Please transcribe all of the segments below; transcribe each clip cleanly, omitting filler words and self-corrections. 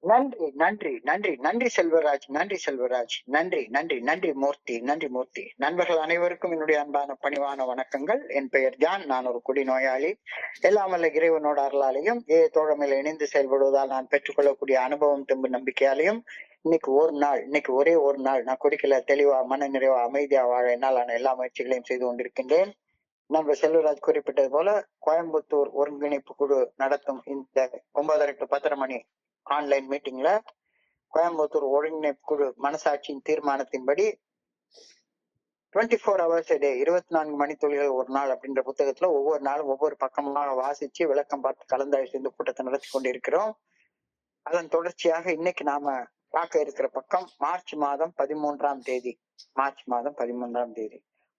நன்றி நன்றி நன்றி நன்றி செல்வராஜ், நன்றி செல்வராஜ், நன்றி நன்றி நன்றி மூர்த்தி, நன்றி மூர்த்தி. நண்பர்கள் அனைவருக்கும் என்னுடைய அன்பான பணிவான வணக்கங்கள். என் பெயர் ஜான். நான் ஒரு குடிநோயாளி. எல்லாம் வல்ல இறைவனோட அருளாலையும் தோழமையில இணைந்து செயல்படுவதால் நான் பெற்றுக்கொள்ளக்கூடிய அனுபவம் தெம்பு நம்பிக்கையாலையும் இன்னைக்கு ஒரே ஒரு நாள் நான் குடிக்கல, தெளிவா மன நிறைவா அமைதியா வாழ என்னால் எல்லா முயற்சிகளையும் செய்து கொண்டிருக்கின்றேன். நண்பர் செல்வராஜ் குறிப்பிட்டது போல கோயம்புத்தூர் ஒருங்கிணைப்பு குழு நடத்தும் இந்த 9:30 to 10:30 மணி ஆன்லைன் மீட்டிங்ல கோயம்புத்தூர் ஒருங்கிணைப்பு குழு மனசாட்சியின் தீர்மானத்தின்படி 24 hours a day, 24 மணித்துளிகள் ஒரு நாள் அப்படின்ற புத்தகத்துல ஒவ்வொரு நாளும் ஒவ்வொரு பக்கமாக வாசிச்சு விளக்கம் பார்த்து கலந்தாய்வு இந்த கூட்டத்தை நடத்தி கொண்டிருக்கிறோம். அதன் தொடர்ச்சியாக இன்னைக்கு நாம பார்க்க இருக்கிற பக்கம் மார்ச் மாதம் 13ஆம் தேதி.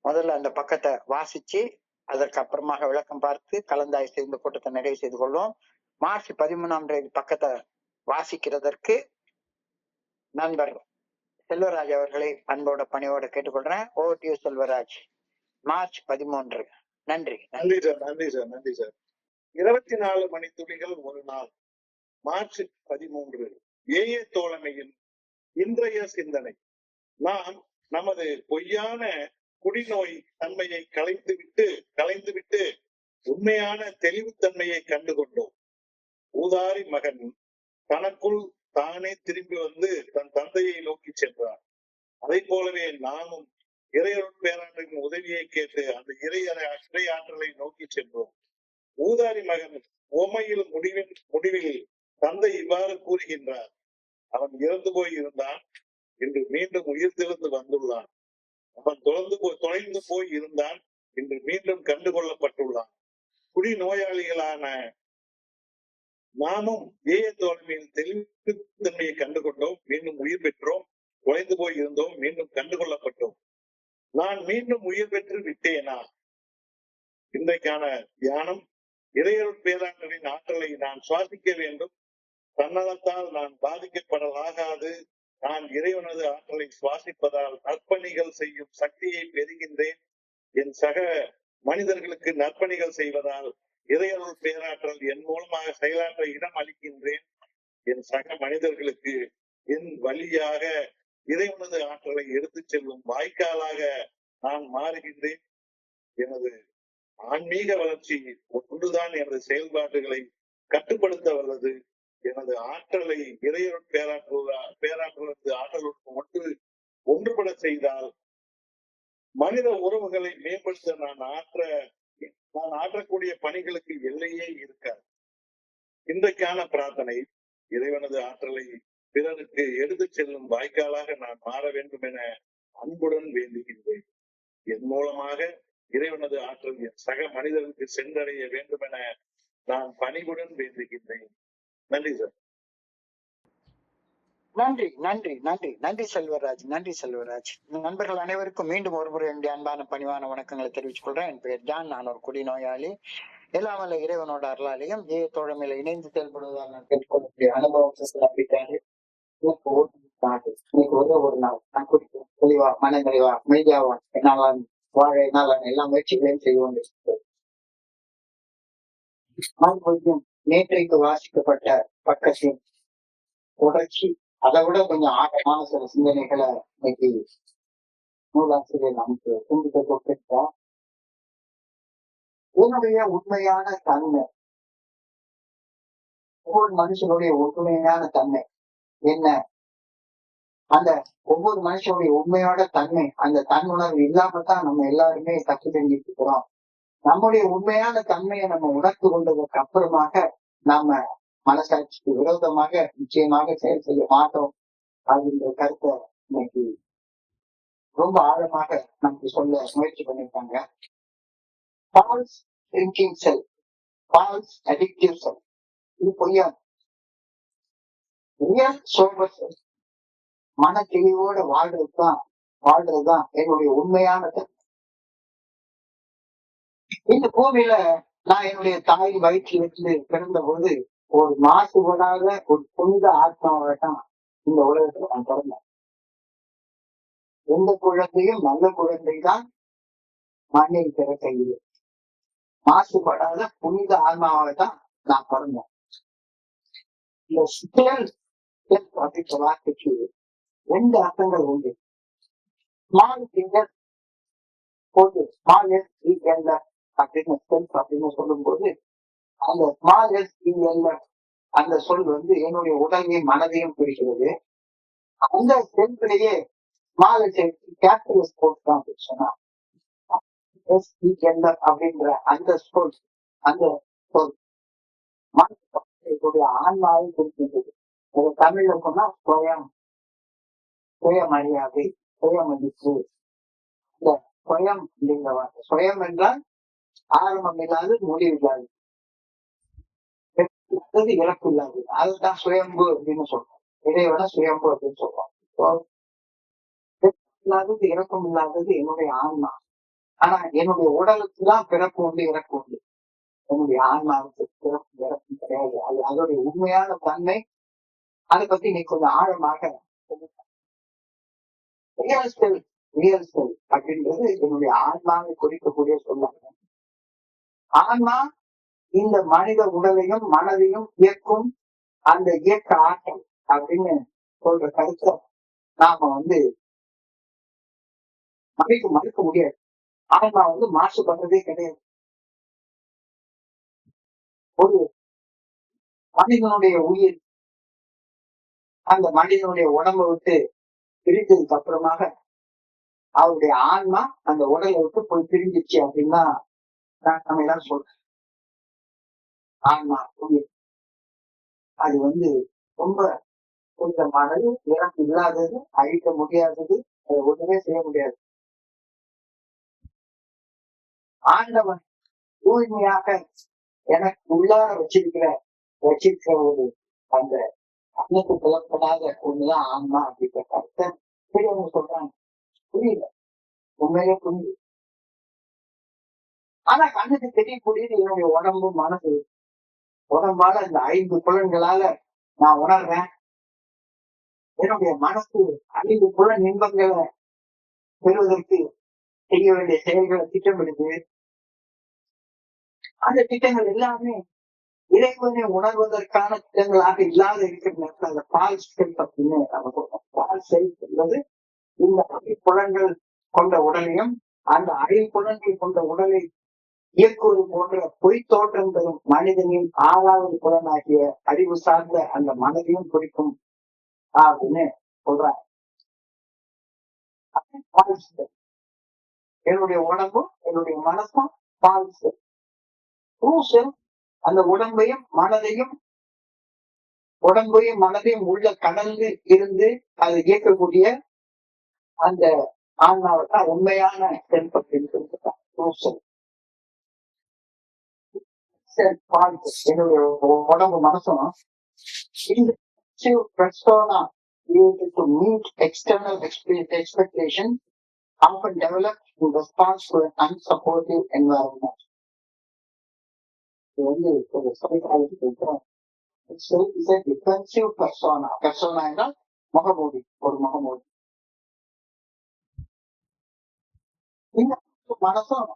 முதல்ல அந்த பக்கத்தை வாசிச்சு அதற்கு அப்புறமாக விளக்கம் பார்த்து கலந்தாய்வு செய்து கூட்டத்தை நிறைவு செய்து கொள்வோம். மார்ச் 13ஆம் தேதி பக்கத்தை வாசிக்கிறதற்கு நண்பர் செல்வராஜ் அவர்களை அன்போட பணியோட கேட்டுக்கொள்றேன். Over to you Selvaraj. March 13. நன்றி. நன்றி சார், நன்றி சார், நன்றி சார். 24 மணித்துளிகள் ஒரு நாள். மார்ச் 13. ஏஏ தோழமையின் இன்றைய சிந்தனை. நாம் நமது பொய்யான குடிநோய் தன்மையை களைந்துவிட்டு உண்மையான தெளிவுத்தன்மையை கண்டுகொண்டோம். ஊதாரி மகன் தனக்குள் தானே திரும்பி வந்து தன் தந்தையை நோக்கி சென்றார். அதை போலவே நாமும் இறையருள் பேராற்றலின் உதவியை கேட்டு அந்த இறை ஆற்றலை நோக்கி சென்றோம். ஊதாரி மகன் உமையில் முடிவில் தந்தை இவ்வாறு கூறுகின்றார்: அவன் இறந்து போய் இருந்தான், இன்று மீண்டும் உயிர் திறந்து வந்துள்ளான். அவன் தொலைந்து போய் இருந்தான், இன்று மீண்டும் கண்டுகொள்ளப்பட்டுள்ளான். குடி நோயாளிகளான நாமும் ஏஏ தோழமையின் தெளிவுத்தன்மையை கண்டுகொண்டோம், மீண்டும் உயிர் பெற்றோம். தொலைந்து போய் இருந்தோம், மீண்டும் கண்டுகொள்ளப்பட்டோம். நான் மீண்டும் உயிர் பெற்று விட்டேனா? இன்றைக்கான தியானம்: இறையருள் பேராற்றலின் ஆற்றலை நான் சுவாசிக்க வேண்டும். தன்னலத்தால் நான் பாதிக்கப்படலாகாது. நான் இறைவனது ஆற்றலை சுவாசிப்பதால் நற்பணிகள் செய்யும் சக்தியை பெறுகின்றேன். என் சக மனிதர்களுக்கு நற்பணிகள் செய்வதால் இறையருள் பேராற்றல் என் மூலமாக செயலாற்ற இடம் அளிக்கின்றேன். என் சக மனிதர்களுக்கு என் வழியாக இறைவனது ஆற்றலை எடுத்து செல்லும் வாய்க்காலாக நான் மாறுகின்றேன். எனது ஆன்மீக வளர்ச்சி ஒன்றுதான் எனது செயல்பாடுகளை கட்டுப்படுத்த வல்லது. எனது ஆற்றலை இறையருள் பேராற்றலது ஆற்றலுடன் ஒன்றுபட செய்தால் மனித உறவுகளை மேம்படுத்த நான் ஆற்றக்கூடிய பணிகளுக்கு எல்லையே இருக்காது. இன்றைக்கான பிரார்த்தனை: இறைவனது ஆற்றலை பிறருக்கு எடுத்து செல்லும் வாய்க்காலாக நான் மாற வேண்டும் என அன்புடன் வேண்டுகின்றேன். என் மூலமாக இறைவனது ஆற்றல் என் சக மனிதர்களுக்கு சென்றடைய வேண்டும் என நான் பணிவுடன் வேண்டுகின்றேன். நன்றி சார். நன்றி நன்றி நன்றி நன்றி செல்வராஜ், நன்றி செல்வராஜ். நண்பர்கள் அனைவருக்கும் மீண்டும் ஒருமுறை என்னுடைய அன்பான பணிவான வணக்கங்களை தெரிவித்துக் கொள்றேன். என் பெயர் ஜான். நான் ஒரு குடிநோயாளி. எல்லாம் வல்ல இறைவனோட அருளாலையும் தோழமையில இணைந்து செயல்படுவதால் நான் கேட்டுக்கொள்ளக்கூடிய அனுபவம் இன்னைக்கு ஒரு நாள் நான் குடிக்கிறேன், தெளிவா மன நிறைவா அமைதியாவா என்னால் வாழ என்னால் எல்லா முயற்சிகளையும் செய்து கொண்டிருக்கிறேன். நேற்றைக்கு வாசிக்கப்பட்ட பக்கத்தின் தொடர்ச்சி, அதை விட கொஞ்சம் ஆழமான சில சிந்தனைகளை இன்னைக்கு நூலாசிரியர் நமக்கு சிந்திக்க கொடுத்திருக்கோம். உன்னுடைய உண்மையான தன்மை, ஒவ்வொரு மனுஷனுடைய உண்மையான தன்மை என்ன? அந்த ஒவ்வொரு மனுஷனுடைய உண்மையோட தன்மை, அந்த தன்னுணர்வு இல்லாம தான் நம்ம எல்லாருமே தப்பு செஞ்சுட்டு இருக்கிறோம். நம்முடைய உண்மையான தன்மையை நம்ம உணர்ந்து கொண்டதற்கு அப்புறமாக நாம மனசாட்சிக்கு விரோதமாக நிச்சயமாக செயல் செய்ய மாட்டோம் அப்படின்ற கருத்தை இன்னைக்கு ரொம்ப ஆழமாக நமக்கு சொல்ல முயற்சி பண்ணிருக்காங்க. ஃபால்ஸ் ட்ரிங்கிங் செல், ஃபால்ஸ் அடிக்டிவ் செல், இது பொய்யா. ரியல் சோபர் செல், மன தெளிவோட வாழ்றதுதான் என்னுடைய உண்மையான தன்மை. இந்த பூமியில நான் என்னுடைய தாய் வயிற்றில் இருந்து பிறந்த போது ஒரு மாசுபடாத ஒரு புனித ஆத்மாவட்டம் இந்த உலகத்துல நான் பிறந்தேன். எந்த குழந்தையும் நல்ல குழந்தைதான் மண்ணில் பிறக்கையில் மாசுபடாத புனித ஆத்மாவை தான் நான் பிறந்தேன். இந்த அப்படின்ற வார்த்தைக்கு 2 அர்த்தங்கள் உண்டு. ஸ்மால் ஃபிங்கர் போட்டு ஸ்மால் எஸ் இஎல் அப்படின்னு செல்ஃப் அப்படின்னு சொல்லும் போது அந்த ஸ்மால் எஸ் இஎல் அந்த சொல் வந்து என்னுடைய உடலையும் மனதையும் குறிக்கிறது. அந்த செல்ஃபிலேயே ஸ்மால் கேபிட்டல் எஸ் போட்டு தான் சொன்னா எஸ் இஎல் அப்படின்ற அந்த சொல் அந்த சொல் மனசுடைய ஆன்மாவை குறிக்கின்றது. தமிழ்ல சொன்னா சுயம், சுயமரியாதை, சுயமதிப்பு. இந்த சுயம் அப்படிங்கிற வார்த்தை, சுயம் என்றால் ஆரம்பம் இல்லாது முடிவு இல்லாது, இறப்பு இல்லாது, அதுதான் சுயம்பு அப்படின்னு சொல்றோம். இறைவன சுயம்பு அப்படின்னு சொல்றோம். இல்லாதது இறக்கம் இல்லாதது என்னுடைய ஆன்மா. ஆனா என்னுடைய உடலுக்கு தான் பிறப்பு உண்டு, இறப்பு உண்டு. என்னுடைய ஆன்மாவுக்கு பிறப்பு இறக்கும் கிடையாது. அது அதோடைய உண்மையான தன்மை. அதை பத்தி நீ கொஞ்சம் ஆழமாக ரியல் செல் அப்படின்றது என்னுடைய ஆன்மாவை குறிக்கக்கூடிய சொல்லாங்க. ஆன்மா இந்த மனித உடலையும் மனதையும் இயக்கும் அந்த இயக்க ஆற்றல் அப்படின்னு சொல்ற கருத்தை நாம வந்து மறுக்க முடியாது. ஆன்மா வந்து மாசுபடுறதே கிடையாது. ஒரு மனிதனுடைய உயிர் அந்த மனிதனுடைய உடம்பை விட்டு பிரிந்ததுக்கு அப்புறமாக அவருடைய ஆன்மா அந்த உடலை விட்டு போய் பிரிஞ்சிச்சு அப்படின்னா நம்ம எல்லாரும் சொல்றோம். ஆன்மா உயிர் அது வந்து ரொம்ப கொஞ்சமானது, இறப்பு இல்லாதது, அழிக்க முடியாதது, அதை ஒண்ணுமே செய்ய முடியாது. ஆண்டவன் தூய்மையாக எனக்கு உள்ளார வச்சிருக்கிற ஒரு அந்த அன்னைக்கு புலப்படாத ஒண்ணுதான் ஆன்மா அப்படின்ற கருத்தை பெரியவங்க சொல்றாங்க. புரியல, உண்மையிலே புரியுது. ஆனா கண்ணுக்கு தெரியக்கூடியது என்னுடைய உடம்பு, மனசு. உடம்பால இந்த 5 புலன்களால நான் உணர்றேன். என்னுடைய மனசு 5 புலன் இன்பங்களை பெறுவதற்கு செய்ய வேண்டிய செயல்களை திட்டமிடுது. அந்த திட்டங்கள் எல்லாமே இறைவனை உணர்வதற்கான திட்டங்களாக இல்லாத இருக்கிற நேரத்தில் அந்த பால் செல்ஃப் அப்படின்னு நம்ம சொல்றோம். பால் செல்ஃப் என்பது இந்த 5 புலன்கள் கொண்ட உடலையும் அந்த 5 புலன்கள் கொண்ட உடலை இயக்குவது போன்ற பொய் தோற்றம் தரும் மனிதனின் 6வது புலனாகிய அறிவு சார்ந்த அந்த மனதையும் குறிக்கும் அப்படின்னு சொல்றாங்க. என்னுடைய உடம்பும் என்னுடைய மனசும் பால் செல். அந்த உடம்பையும் மனதையும் உள்ள கடந்து இருந்து அதை இயக்கக்கூடிய அந்த ஆன்மாவை உண்மையான செல்ஃப் அப்படின்னு சொல்லியிருக்காங்க. என்னுடைய உடம்பு மனசும் persona related to meet external expectation often develop in response to an unsupportive environment. இது வந்து ஒரு சைக்காலஜி சொல்றேன். Defensive persona. பெர்சோனா என்றால் முகமூடி, ஒரு முகமூடி. இந்த மனசும்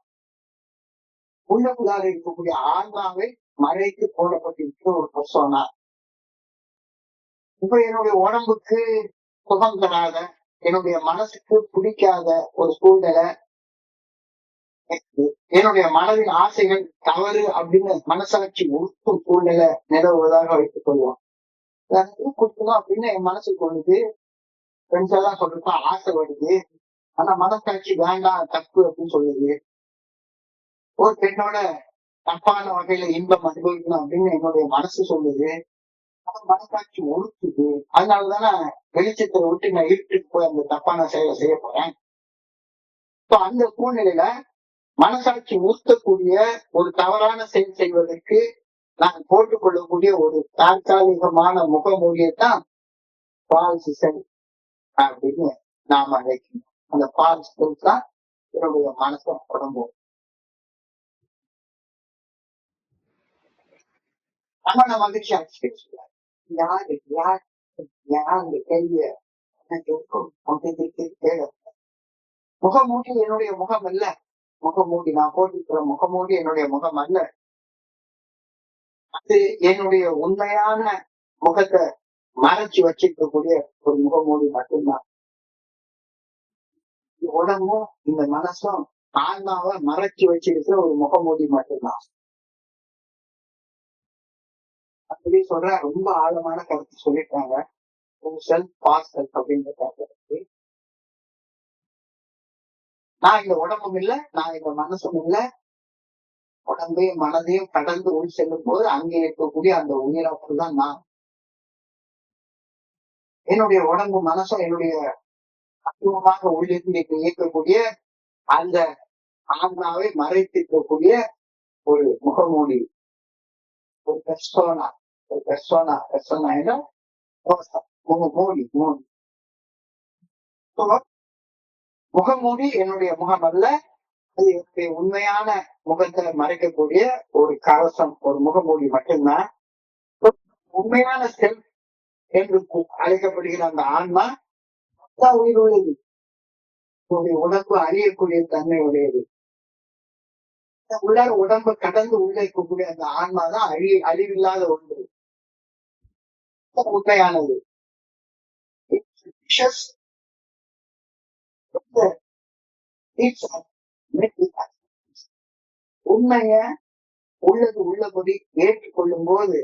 உள்ளுக்குள்ளாக இருக்கக்கூடிய ஆன்மாவை மறைத்து போடப்பட்டிருக்கிற ஒரு பெர்சோனா. இப்ப என்னுடைய உடம்புக்கு சுகம் தராத, என்னுடைய மனசுக்கு பிடிக்காத ஒரு சூழ்நிலை, என்னுடைய மனதின் ஆசைகள் தவறு அப்படின்னு மனசாட்சி உறுத்தும் சூழ்நிலை நிலவுவதாக வைத்துக் கொள்வோம். கொடுக்கணும் அப்படின்னு என் மனசு கொள்ளுது, ஃப்ரெண்ட்ஸ் எல்லாம் சொல்றப்ப ஆசை வருது. ஆனா மனசாட்சி வேண்டாம், தப்பு அப்படின்னு சொல்லுது. ஒரு பெண்ணோட தப்பான வகையில இன்பம் அனுபவிக்கணும் அப்படின்னு என்னுடைய மனசு சொல்லுது. மனசாட்சி உறுத்துது. அதனாலதானே வெளிச்சத்தை விட்டு நான் இருட்டுக்கு போய் அந்த தப்பான செயலை செய்ய போறேன். அந்த சூழ்நிலையில மனசாட்சி ஊர்த்தக்கூடிய ஒரு தவறான செயல் செய்வதற்கு நான் போட்டுக்கொள்ளக்கூடிய ஒரு தற்காலிகமான முகமூடியத்தான் பால்ஸ் செல் அப்படின்னு நாம அழைக்கணும். அந்த பால்ஸ் செல் தான் என்னுடைய மனசை உடம்பும். நம்ம மகிழ்ச்சி ஆட்சி யாரு கேள்விய முகமூடி என்னுடைய முகம் அல்ல. முகமூடி நான் போட்டிருக்கிற முகமூடி என்னுடைய முகம் அல்ல. அது என்னுடைய உண்மையான முகத்தை மறைச்சு வச்சிருக்கக்கூடிய ஒரு முகமூடி மட்டும்தான். உடம்பும் இந்த மனசும் ஆன்மாவை மறைச்சு வச்சிருக்கிற ஒரு முகமூடி மட்டும்தான். அப்படி சொல்ற ரொம்ப ஆழமான கருத்து சொல்லிட்டாங்க. செல்ஃப் பாஸ் செல்ஃப் அப்படின்ற நான் இந்த உடம்பும் இல்லை, நான் இந்த மனசும் இல்லை. உடம்பையும் மனதையும் கடந்து உள் செல்லும் போது அங்கே இருக்கக்கூடிய அந்த உயிரப்பு தான் நான். என்னுடைய உடம்பு மனசும் என்னுடைய அற்புதமாக உள்ளிருந்து இயக்கக்கூடிய அந்த ஆன்மாவை மறைத்திருக்கக்கூடிய ஒரு முகமூடி, ஒரு பெர்சோனா. ஒரு பெர்சோனா முகமூடி. முகமூடி என்னுடைய முகம் அல்ல, அது என்னுடைய உண்மையான முகத்தை மறைக்கக்கூடிய ஒரு கவசம், ஒரு முகமூடி மட்டும்தான். உண்மையான செல்ஃப் என்று அழைக்கப்படுகிற அந்த ஆன்மா உயிர் உள்ளது. உடம்பு அழியக்கூடிய தன்மை உடையது. உள்ளார உடம்பு கடந்து உள்ளே இருக்கக்கூடிய அந்த ஆன்மா தான் அழிவில்லாத ஒன்று, உண்மையானது. உண்மைய உள்ளது உள்ளபடி ஏற்றுக்கொள்ளும் போது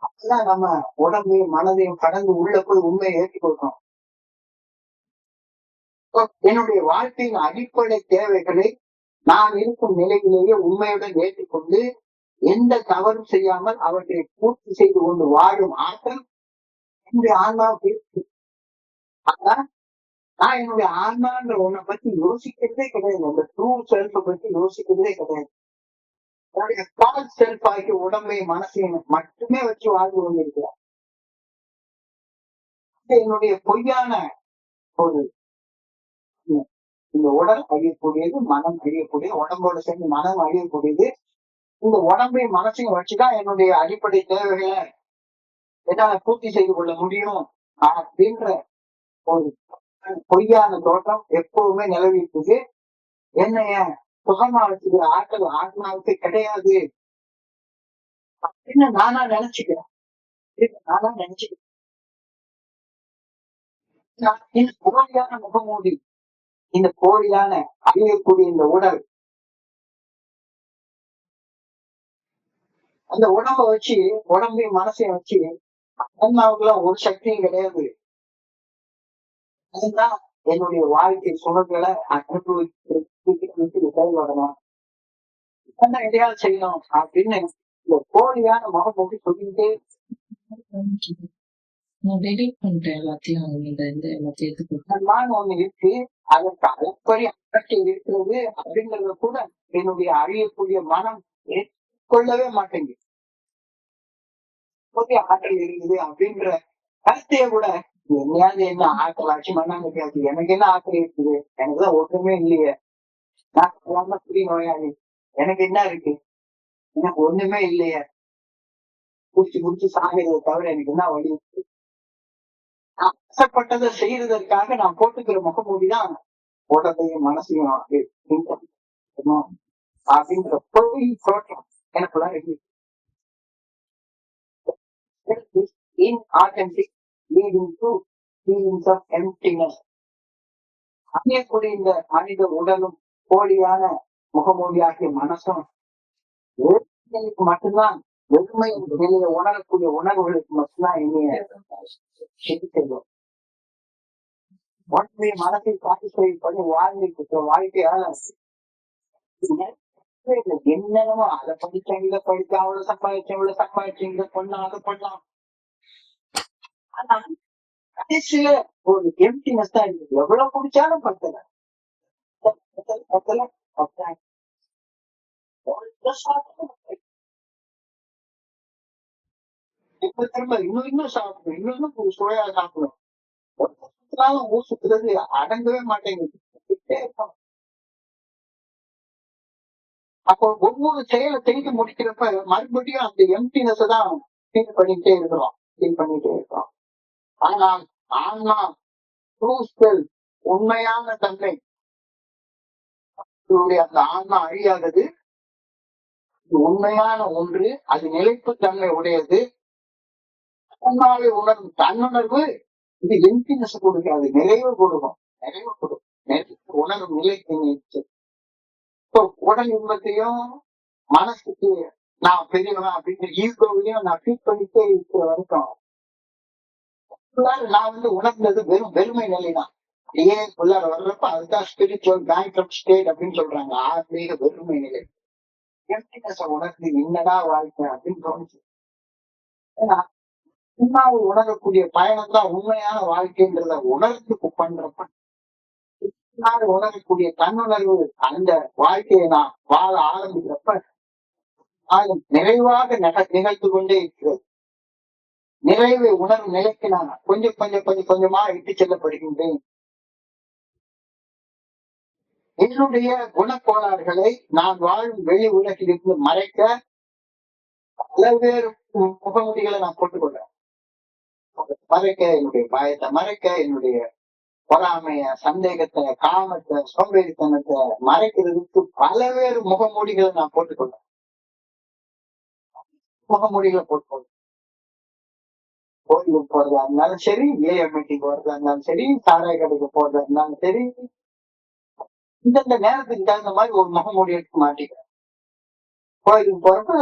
அப்பதான் நம்ம உடம்பையும் மனதையும் கடந்து உள்ள போய் உண்மையை ஏற்றுக்கொள்றோம். என்னுடைய வாழ்க்கையின் அடிப்படை தேவைகளை நான் இருக்கும் நிலையிலேயே உண்மையுடன் ஏற்றுக்கொண்டு எந்த தவறும் செய்யாமல் அவற்றை பூர்த்தி செய்து கொண்டு வாழும் ஆற்றல் என்னுடைய ஆன்மாவுக்கு இருக்கு. ஆனா நான் என்னுடைய ஆன்மான்ற ஒன்றை பத்தி யோசிக்கிறதே கிடையாது. அந்த ட்ரூ செல்ஃபை பத்தி யோசிக்கிறதே கிடையாது. என்னுடைய கால் செல்ஃப் ஆகிய உடம்பை மனசையும் மட்டுமே வச்சு வாழ்ந்து கொண்டிருக்கிறேன். என்னுடைய பொய்யான ஒரு இந்த உடல் அழியக்கூடியது, மனம் அழியக்கூடியது, உடம்போட சேர்ந்து மனம் அழியக்கூடியது. இந்த உடம்பையும் மனசையும் வச்சுதான் என்னுடைய அடிப்படை தேவைகளை என்னால பூர்த்தி செய்து கொள்ள முடியும் அப்படின்ற ஒரு பொய்யான தோற்றம் எப்பவுமே நிலவிட்டு என்னைய சுகமா வச்சுக்கிற ஆற்றல் ஆத்மாவுக்கு கிடையாது அப்படின்னு நானா நினைச்சுக்கிறேன். இந்த போலியான முகமூடி, இந்த போலியான அழியக்கூடிய இந்த உடல், அந்த உடம்ப வச்சு உடம்பையும் மனசையும் வச்சு ஆன்மாவுக்குலாம் ஒரு சக்தியும் கிடையாது. அதுதான் என்னுடைய வாழ்க்கை சுகங்களை செயல்படணும், எதையாவது செய்யணும் அப்படின்னு இந்த போலியான முகமூடி சொல்லிட்டு ஒண்ணு இருக்கு. அதற்கு அளப்பரி அகற்றி இருக்கிறது அப்படிங்கறத கூட என்னுடைய அழியக்கூடிய மனம் ஏற்றுக்கொள்ளவே மாட்டேங்குது. ஆற்றல் இருக்குது அப்படின்ற கருத்தைய கூட என்னையாவது என்ன ஆற்றல் ஆட்சி மண்ணாங்க, எனக்கு என்ன ஆற்றல் இருக்குது, எனக்குதான் ஒன்றுமே இல்லையே, நான் புரிய நோயாளி, எனக்கு என்ன இருக்கு, எனக்கு ஒண்ணுமே இல்லையே, குடிச்சு சாகிறத தவிர எனக்கு என்ன வழி இருக்கு. ஆசைப்பட்டதை செய்யறதற்காக நான் போட்டுக்கிற முகமூடிதான் உடம்பையும் மனசையும் அப்படின்ற பொய் தோற்றம் எனக்குள்ள இருக்கு. inauthentic leading to feelings of emptiness. அணியக்கூடிய இந்த மனித உடலும் போலியான முகமூடியாகிய மனசும் மட்டும்தான் வெறுமை நிலையை உணரக்கூடிய உணர்வுகளுக்கு மட்டும்தான் என்னைய செய்வோம். உடனே மனசை சாட்டிஸ்ஃபை பண்ணி வாழ்ந்துட்டு வாழ்க்கையால என்னென்னமோ அதை படிச்சேன், இதை படிச்சேன், அவ்வளவு சம்பாதிச்சேன், இவ்வளவு சம்பாதிச்சேன், இதை பண்ணலாம், அதை பண்ணலாம். ஆனா கடைசியில ஒரு எம்டினஸ் தான் இருக்கு. எவ்வளவு குடிச்சாலும் பத்தல. இப்ப திரும்ப இன்னும் சாப்பிடணும், இன்னும் சுவையா சாப்பிடணும். ஊர் சுத்துறது அடங்கவே மாட்டேங்குது. அப்போ ஒவ்வொரு செயலை செய்து முடிக்கிறப்ப மறுபடியும் அந்த எம்டினஸ் தான் ஃபீல் பண்ணிட்டே இருக்கிறோம். ஆனால் ஆன்மா உண்மையான தன்மை, அந்த ஆன்மா அழியாதது, உண்மையான ஒன்று, அது நிலைப்பு தன்மை உடையது. தன்னாலே உணர்வு தன்னுணர்வு இது எம்பினஸ் கொடுக்காது, நிறைவு கொடுக்கும். நிறைவு கொடுக்கும். உணர்வு நிலைக்கு நீச்சு. உடல் இன்பத்தையும் மனசுக்கு நான் பெரியவன் அப்படிங்கிற ஈகோவையும் நான் ஃபீல் பண்ணிட்டே இருக்கிற வரைக்கும் நான் உணர்ந்தது வெறுமை நிலைதான். ஏன் உள்ளார வர்றப்ப அதுதான் ஸ்பிரிச்சுவல் பேங்க்ரப்ட் ஸ்டேட் அப்படின்னு சொல்றாங்க. ஆன்மீக வெறுமை நிலை. எம்டினஸ் உணர்ந்து என்னடா வாழ்க்கை அப்படின்னு தோணுச்சு. ஏன்னா உண்மாவை உணரக்கூடிய பயணம் தான் உண்மையான வாழ்க்கைன்றத உணர்ந்து பண்றப்ப உணரக்கூடிய தன்னுணர்வு அந்த வாழ்க்கையை நான் வாழ ஆரம்பிக்கிறப்ப நிறைவாக நிகழ்த்து கொண்டே இருக்கிறது. நிறைவை உணர்வு நிலைக்கு நான் கொஞ்சமா இட்டு செல்லப்படுகின்றேன். என்னுடைய குணக்கோளாறுகளை நான் வாழும் வெளி உலகிலிருந்து மறைக்க பல்வேறு முகமூடிகளை நான் போட்டுக்கொள்றேன். மறைக்க என்னுடைய பயத்தை, மறைக்க என்னுடைய பொறாமைய, சந்தேகத்தை, காமத்தை, சோம்பேறித்தனத்தை மறைக்கிறதுக்கு பல்வேறு முகமூடிகளை நான் போட்டுக்கொள்றேன். முகமூடிகளை போட்டுக்கொள்றேன். கோயிலுக்கு போறதா இருந்தாலும் சரி, ஏஎம் மீட்டிங் போறதா இருந்தாலும் சரி, சாராய கடைக்கு போறதா இருந்தாலும் சரி, இந்தந்த நேரத்துக்கு தகுந்த மாதிரி ஒரு முகமூடி எடுத்து மாட்டிக்கிறேன். கோயிலுக்கு போறப்ப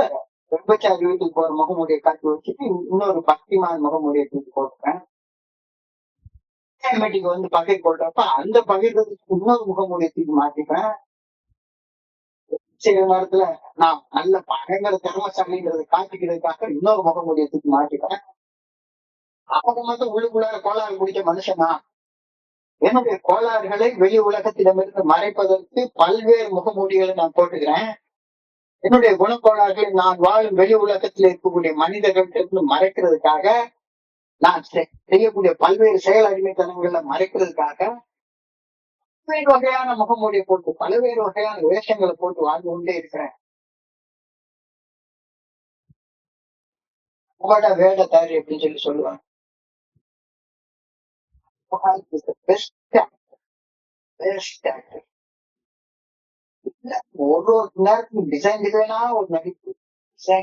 விபச்சாரி வீட்டுக்கு போற முகமூடியை காட்டி வச்சுட்டு இன்னொரு பக்திமான முகமூடியை தூக்கி போட்டுறேன். மீட்டிங் வந்து பகிர் போட்டப்ப அந்த பகிர்றதுக்கு இன்னொரு முகமூடியை தூக்கி மாட்டிப்பேன். சில நேரத்துல நான் நல்ல பயங்கர திறமசாலின்றதை காட்டிக்கிறதுக்காக இன்னொரு முகமூடியை தூக்கி மாட்டிப்பேன். அவங்க மட்டும் உள்ளுக்குள்ளார கோளாறு பிடிச்ச மனுஷனா என்னுடைய கோளாறுகளை வெளி உலகத்திடமிருந்து மறைப்பதற்கு பல்வேறு முகமூடிகளை நான் போட்டுக்கிறேன். என்னுடைய குணக்கோளாறுகளை நான் வாழும் வெளி உலகத்தில் இருக்கக்கூடிய மனிதர்களிடமிருந்து மறைக்கிறதுக்காக, நான் செய்யக்கூடிய பல்வேறு செயல் அடிமைத்தனங்களை மறைக்கிறதுக்காக பல்வேறு வகையான முகமூடியை போட்டு பல்வேறு வகையான வேஷங்களை போட்டு வாழ்ந்து கொண்டே இருக்கிறேன். உங்களோட வேடத்தாரி அப்படின்னு சொல்லி சொல்லுவாங்க. ஒரு நேரத்துக்கு டிசைனா ஒரு நடிப்பு,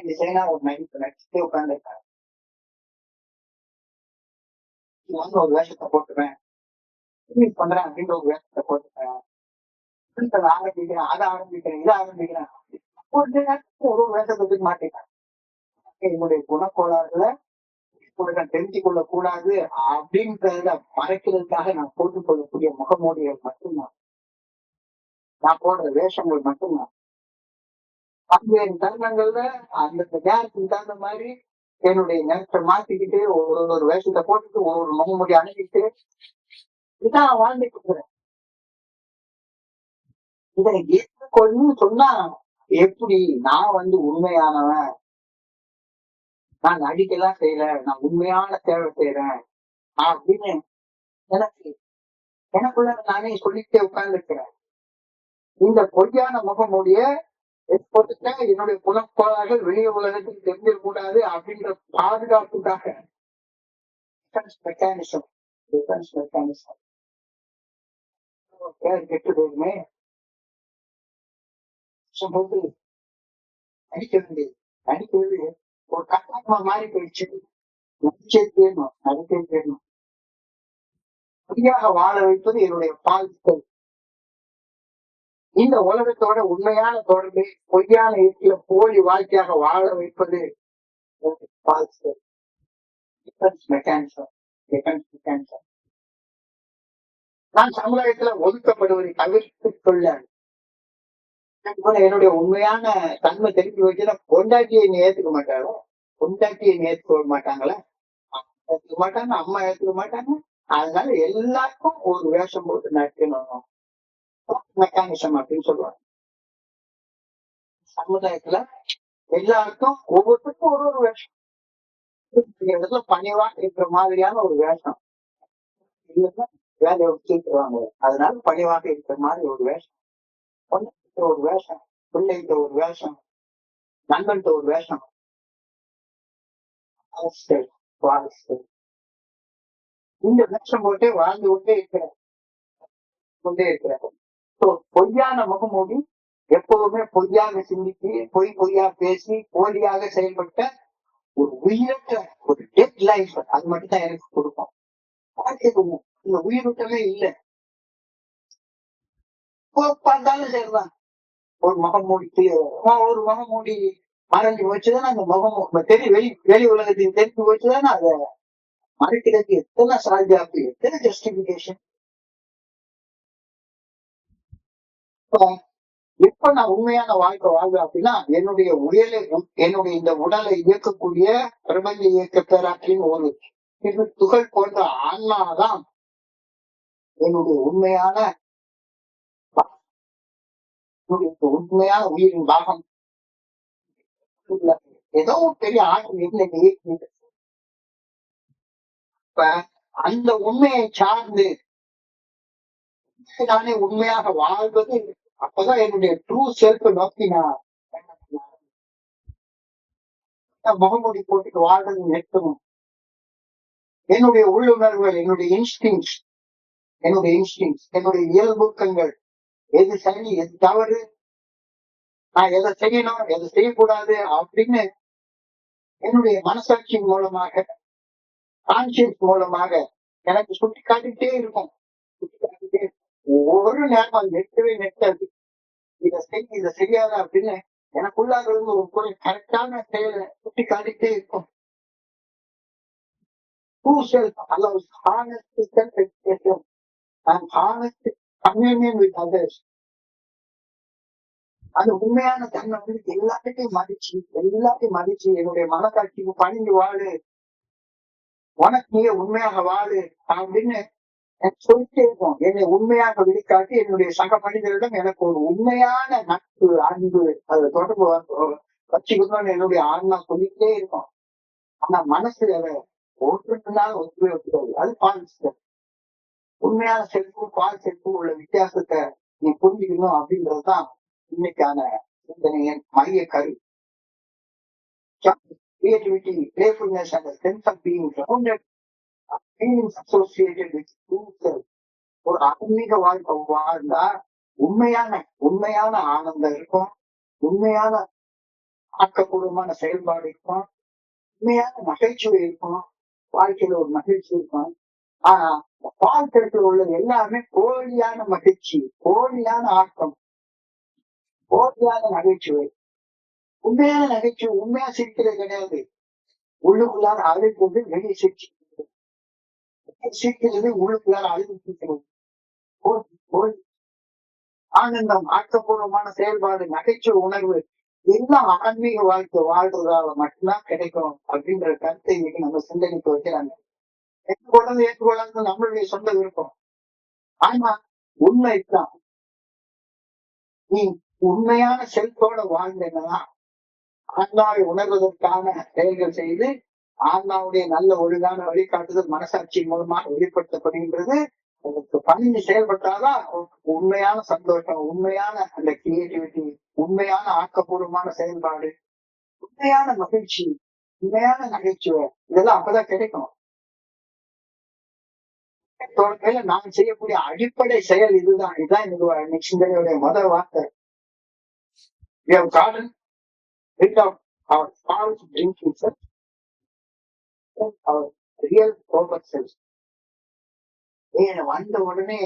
டிசைனா ஒரு நடிப்பு நடிச்சுட்டே உட்கார்ந்துருக்காங்க. ஒரு வேஷத்தை போட்டுப்பேன், பண்றேன் அப்படின்ற ஒரு வேஷத்தை போட்டுப்பேன், ஆரம்பிக்கிறேன், அதை ஆரம்பிக்கிறேன், இதை ஆரம்பிக்கிறேன். ஒரு நேரத்துக்கு ஒரு வேஷத்துக்கு மாட்டேன். என்னுடைய குணக்கோளாறுல தெரிஞ்சு கொள்ள கூடாது அப்படின்றத மறைக்கிறதுக்காக நான் போட்டுக் கொள்ளக்கூடிய முகமூடிகள் மட்டும்தான், நான் போடுற வேஷங்கள் மட்டும்தான். பல்வேறு தருணங்கள்ல அந்த நேரத்துக்கு தகுந்த மாதிரி என்னுடைய நேரத்தை மாத்திக்கிட்டு ஒரு வேஷத்தை போட்டுட்டு ஒரு முகமூடி அணுகிட்டு இதான் வாழ்ந்துட்டு இருக்கிறேன். இதை ஏற்றுக்கொள்ளுன்னு சொன்னா எப்படி? நான் உண்மையானவன், நான் நடிக்கலாம் செய்யல, நான் உண்மையான சேவை செய்யறேன் அப்படின்னு எனக்குள்ள நானே சொல்லிட்டே உட்கார்ந்து இருக்கிறேன். இந்த பொய்யான முகமூடிய போட்டுட்டா என்னுடைய குணக்கோளாறுகள் வெளிய உலகத்துக்கு தெரிஞ்சிடக்கூடாது அப்படின்ற பாதுகாப்புக்காக மெக்கானிசம் கெட்டு போகுமே நடிக்க வேண்டியது, நடிக்கிறது ஒரு கட்டாயமா மாறி போயிடுச்சு. நடிச்சே தேடணும், நடிச்சே தேடணும். பொய்யாக வாழ வைப்பது என்னுடைய பால்கள். இந்த உலகத்தோட உண்மையான தொடர்பை பொய்யான இடத்துல போலி வாழ்க்கையாக வாழ வைப்பது பால்கள். மெக்கானிசம். நான் சமுதாயத்துல ஒதுக்கப்படுவதை தவிர்த்து கொள்ள என்னுடைய உண்மையான தன்மை தெரிஞ்சு வச்சுன்னா பொண்டாட்டியை நீ ஏத்துக்க மாட்டாரோ, பொண்டாட்டியை நீ ஏத்துக்க மாட்டாங்களா, ஏத்துக்க மாட்டாங்க, அம்மா ஏத்துக்க மாட்டாங்க. அதனால எல்லாருக்கும் ஒரு வேஷம் போட்டு நடிக்கணும், மெக்கானிசம் அப்படின்னு சொல்லுவாங்க. சமுதாயத்துல எல்லாருக்கும் ஒவ்வொருத்தருக்கும் ஒரு வேஷம், இடத்துல பணிவா இருக்கிற மாதிரியான ஒரு வேஷம், வேலையை வச்சுருவாங்க. அதனால பணிவாக இருக்கிற மாதிரி ஒரு வேஷம், பொண்ணுகிட்ட ஒரு வேஷம், பிள்ளைகிட்ட ஒரு வேஷம், நண்பன்கிட்ட ஒரு வேஷம். இந்த வேஷம் போட்டே வாழ்ந்து கொண்டே இருக்கிறார். பொய்யான முகமூடி எப்போதுமே பொய்யாக சிந்தித்து பொய்யா பேசி போலியாக செயல்பட்ட ஒரு உயிரற்ற ஒரு டெட் லைஃப் அது மட்டும் தான் எனக்கு கொடுக்கும். வாழ்க்கைக்கு இந்த உயிரோட்டமே இல்ல. பார்த்தாலும் சரிதான். ஒரு முகம் மூடி ஒரு முகம் மூடி மறைஞ்சு போச்சுதானே அந்த முகம் வெளி உலகத்துக்கு தெரிஞ்சு போச்சுதானே அதை மறைக்கிறதுக்கு எத்தனை சாத்தியாப்பு, எத்தனை ஜஸ்டிபிகேஷன். எப்ப நான் உண்மையான வாழ்க்கை வாழ்வேன் அப்படின்னா, என்னுடைய இந்த உடலை இயக்கக்கூடிய பிரபஞ்ச இயக்க பேராற்றின் ஒரு துகள் போன்ற ஆன்மாதான் என்னுடைய உண்மையான உயிரின் பாகம். ஏதோ பெரிய ஆற்றல் இயக்குது. இப்ப அந்த உண்மையை சார்ந்து நானே உண்மையாக வாழ்வது, அப்பதான் என்னுடைய ட்ரூ செல்ஃப் நோக்கி நான் முகமூடி போட்டுட்டு வாழ்றது நிறுத்தணும். என்னுடைய உள்ளுணர்வுகள், என்னுடைய இன்ஸ்டிங்ஸ், என்னுடைய இயல்புக்கங்கள், எது சரி எது தவறு, நான் எதை செய்யணும் எதை செய்யக்கூடாது அப்படின்னு என்னுடைய மனசாட்சியின் மூலமாக, கான்சியஸ் மூலமாக எனக்கு சுட்டி காட்டிட்டே இருக்கும். ஒவ்வொரு நேரம் அது நிறுத்தாது. இதை செய்யாத அப்படின்னு எனக்குள்ளாக இருந்து ஒரு பொருள் கரெக்டான செயலை சுட்டி காட்டிட்டே இருக்கும். True self allows honest self-expression and honest communion with others. அந்த உண்மையான தன்மை வந்து எல்லாத்தையும் மதிச்சு என்னுடைய மனசாட்சிக்கு பணிந்து வாழு, உனக்கு நீ உண்மையாக வாழு அப்படின்னு எனக்கு சொல்லிட்டே இருக்கும். என்னை உண்மையாக வெளிக்காட்டி என்னுடைய சக மனிதரிடம் எனக்கு ஒரு உண்மையான நட்பு, அன்பு, அதை தொடர்பு வச்சுக்கணும்னு என்னுடைய ஆன்மா சொல்லிட்டே இருக்கும். ஆனா மனசு அதை ஒற்றுனாலும் ஒத்துவே ஒத்துக்காது. அது பால்ஸ். உண்மையான செல்ஃபும் பால் செல்ஃபும் உள்ள வித்தியாசத்தை நீ புரிஞ்சுக்கணும் அப்படின்றதுதான் இன்னைக்கான சிந்தனையின் மைய கரு. Creativity, playfulness and a sense of being grounded are feelings associated with true self. ஒரு ஆன்மீக வாழ்க்கை வாழ்ந்தா உண்மையான ஆனந்தம் இருக்கும், உண்மையான ஆக்கப்பூர்வமான செயல்பாடு இருக்கும், உண்மையான நகைச்சுவை இருக்கும், வாழ்க்கையில ஒரு மகிழ்ச்சி இருக்கும். ஆனா பால் கருத்துல உள்ளது எல்லாமே போலியான மகிழ்ச்சி, போலியான ஆக்கம், போலியான நகைச்சுவை. உண்மையான நகைச்சுவை உண்மையா சிரிக்கிறது கிடையாது. உள்ளுக்குள்ளார அழுகிறது, வெளியே சிரிக்கிறது, உள்ளுக்குள்ளார அழுகிறது. ஆனந்தம், ஆக்கப்பூர்வமான செயல்பாடு, நகைச்சுவை உணர்வு எல்லாம் ஆன்மீக வாழ்க்கை வாழ்றதால மட்டும்தான் கிடைக்கும் அப்படின்ற கருத்தை இன்னைக்கு நம்ம சிந்தனைக்கு வைக்கிறாங்க. ஏற்றுக்கொள்ளாது நம்மளுடைய சொந்த விருப்பம். ஆனா உண்மைதான், நீ உண்மையான செல்ஃபோட வாழ்ந்தா ஆன்மாவை உணர்வதற்கான செயல்கள் செய்து ஆன்மாவுடைய நல்ல ஒழுங்கான வழிகாட்டுதல் மனசாட்சி மூலமாக வெளிப்படுத்தப்படுகின்றது. அதுக்கு பணிஞ்சு செயல்பட்டாதான் உண்மையான சந்தோஷம், உண்மையான அந்த கிரியேட்டிவிட்டி, உண்மையான ஆக்கப்பூர்வமான செயல்பாடு, உண்மையான மகிழ்ச்சி, உண்மையான நகைச்சுவை இதெல்லாம் அப்பதான் கிடைக்கும். நான் செய்யக்கூடிய அடிப்படை செயல் இதுதான். இதுதான் சிந்தனையுடைய முதல் வார்த்தை. We have gotten rid of our false drinking self and our real sober self. வந்த உடனே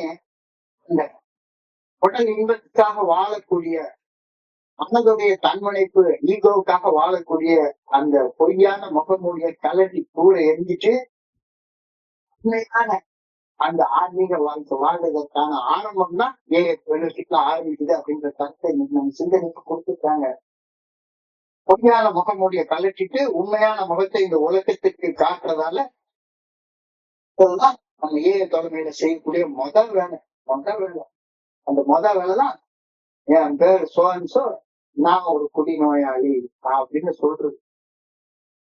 இந்த உடல் இன்பத்துக்காக வாழக்கூடிய, மனதுடைய தன்முனைப்பு, ஈகோவுக்காக வாழக்கூடிய அந்த பொய்யான முகமூடிய கலட்டி கூட எரிஞ்சிட்டு உண்மையான அந்த ஆன்மீக வாழ்க்கை வாழ்வதற்கான ஆரம்பம் தான் பெனிஃபிட்ல ஆரம்பிக்குது அப்படின்ற கருத்தை நம்ம சிந்தனைக்கு கொடுத்துருக்காங்க. பொய்யான முகமூடிய கலட்டிட்டு உண்மையான முகத்தை இந்த உலகத்திற்கு காட்டுறதால நம்ம தலைமையில செய்யக்கூடிய முதல் வேலை. அந்த முதல் வேலைதான் என் பேர் சோ, நான் ஒரு குடிநோயாளி அப்படின்னு சொல்றது.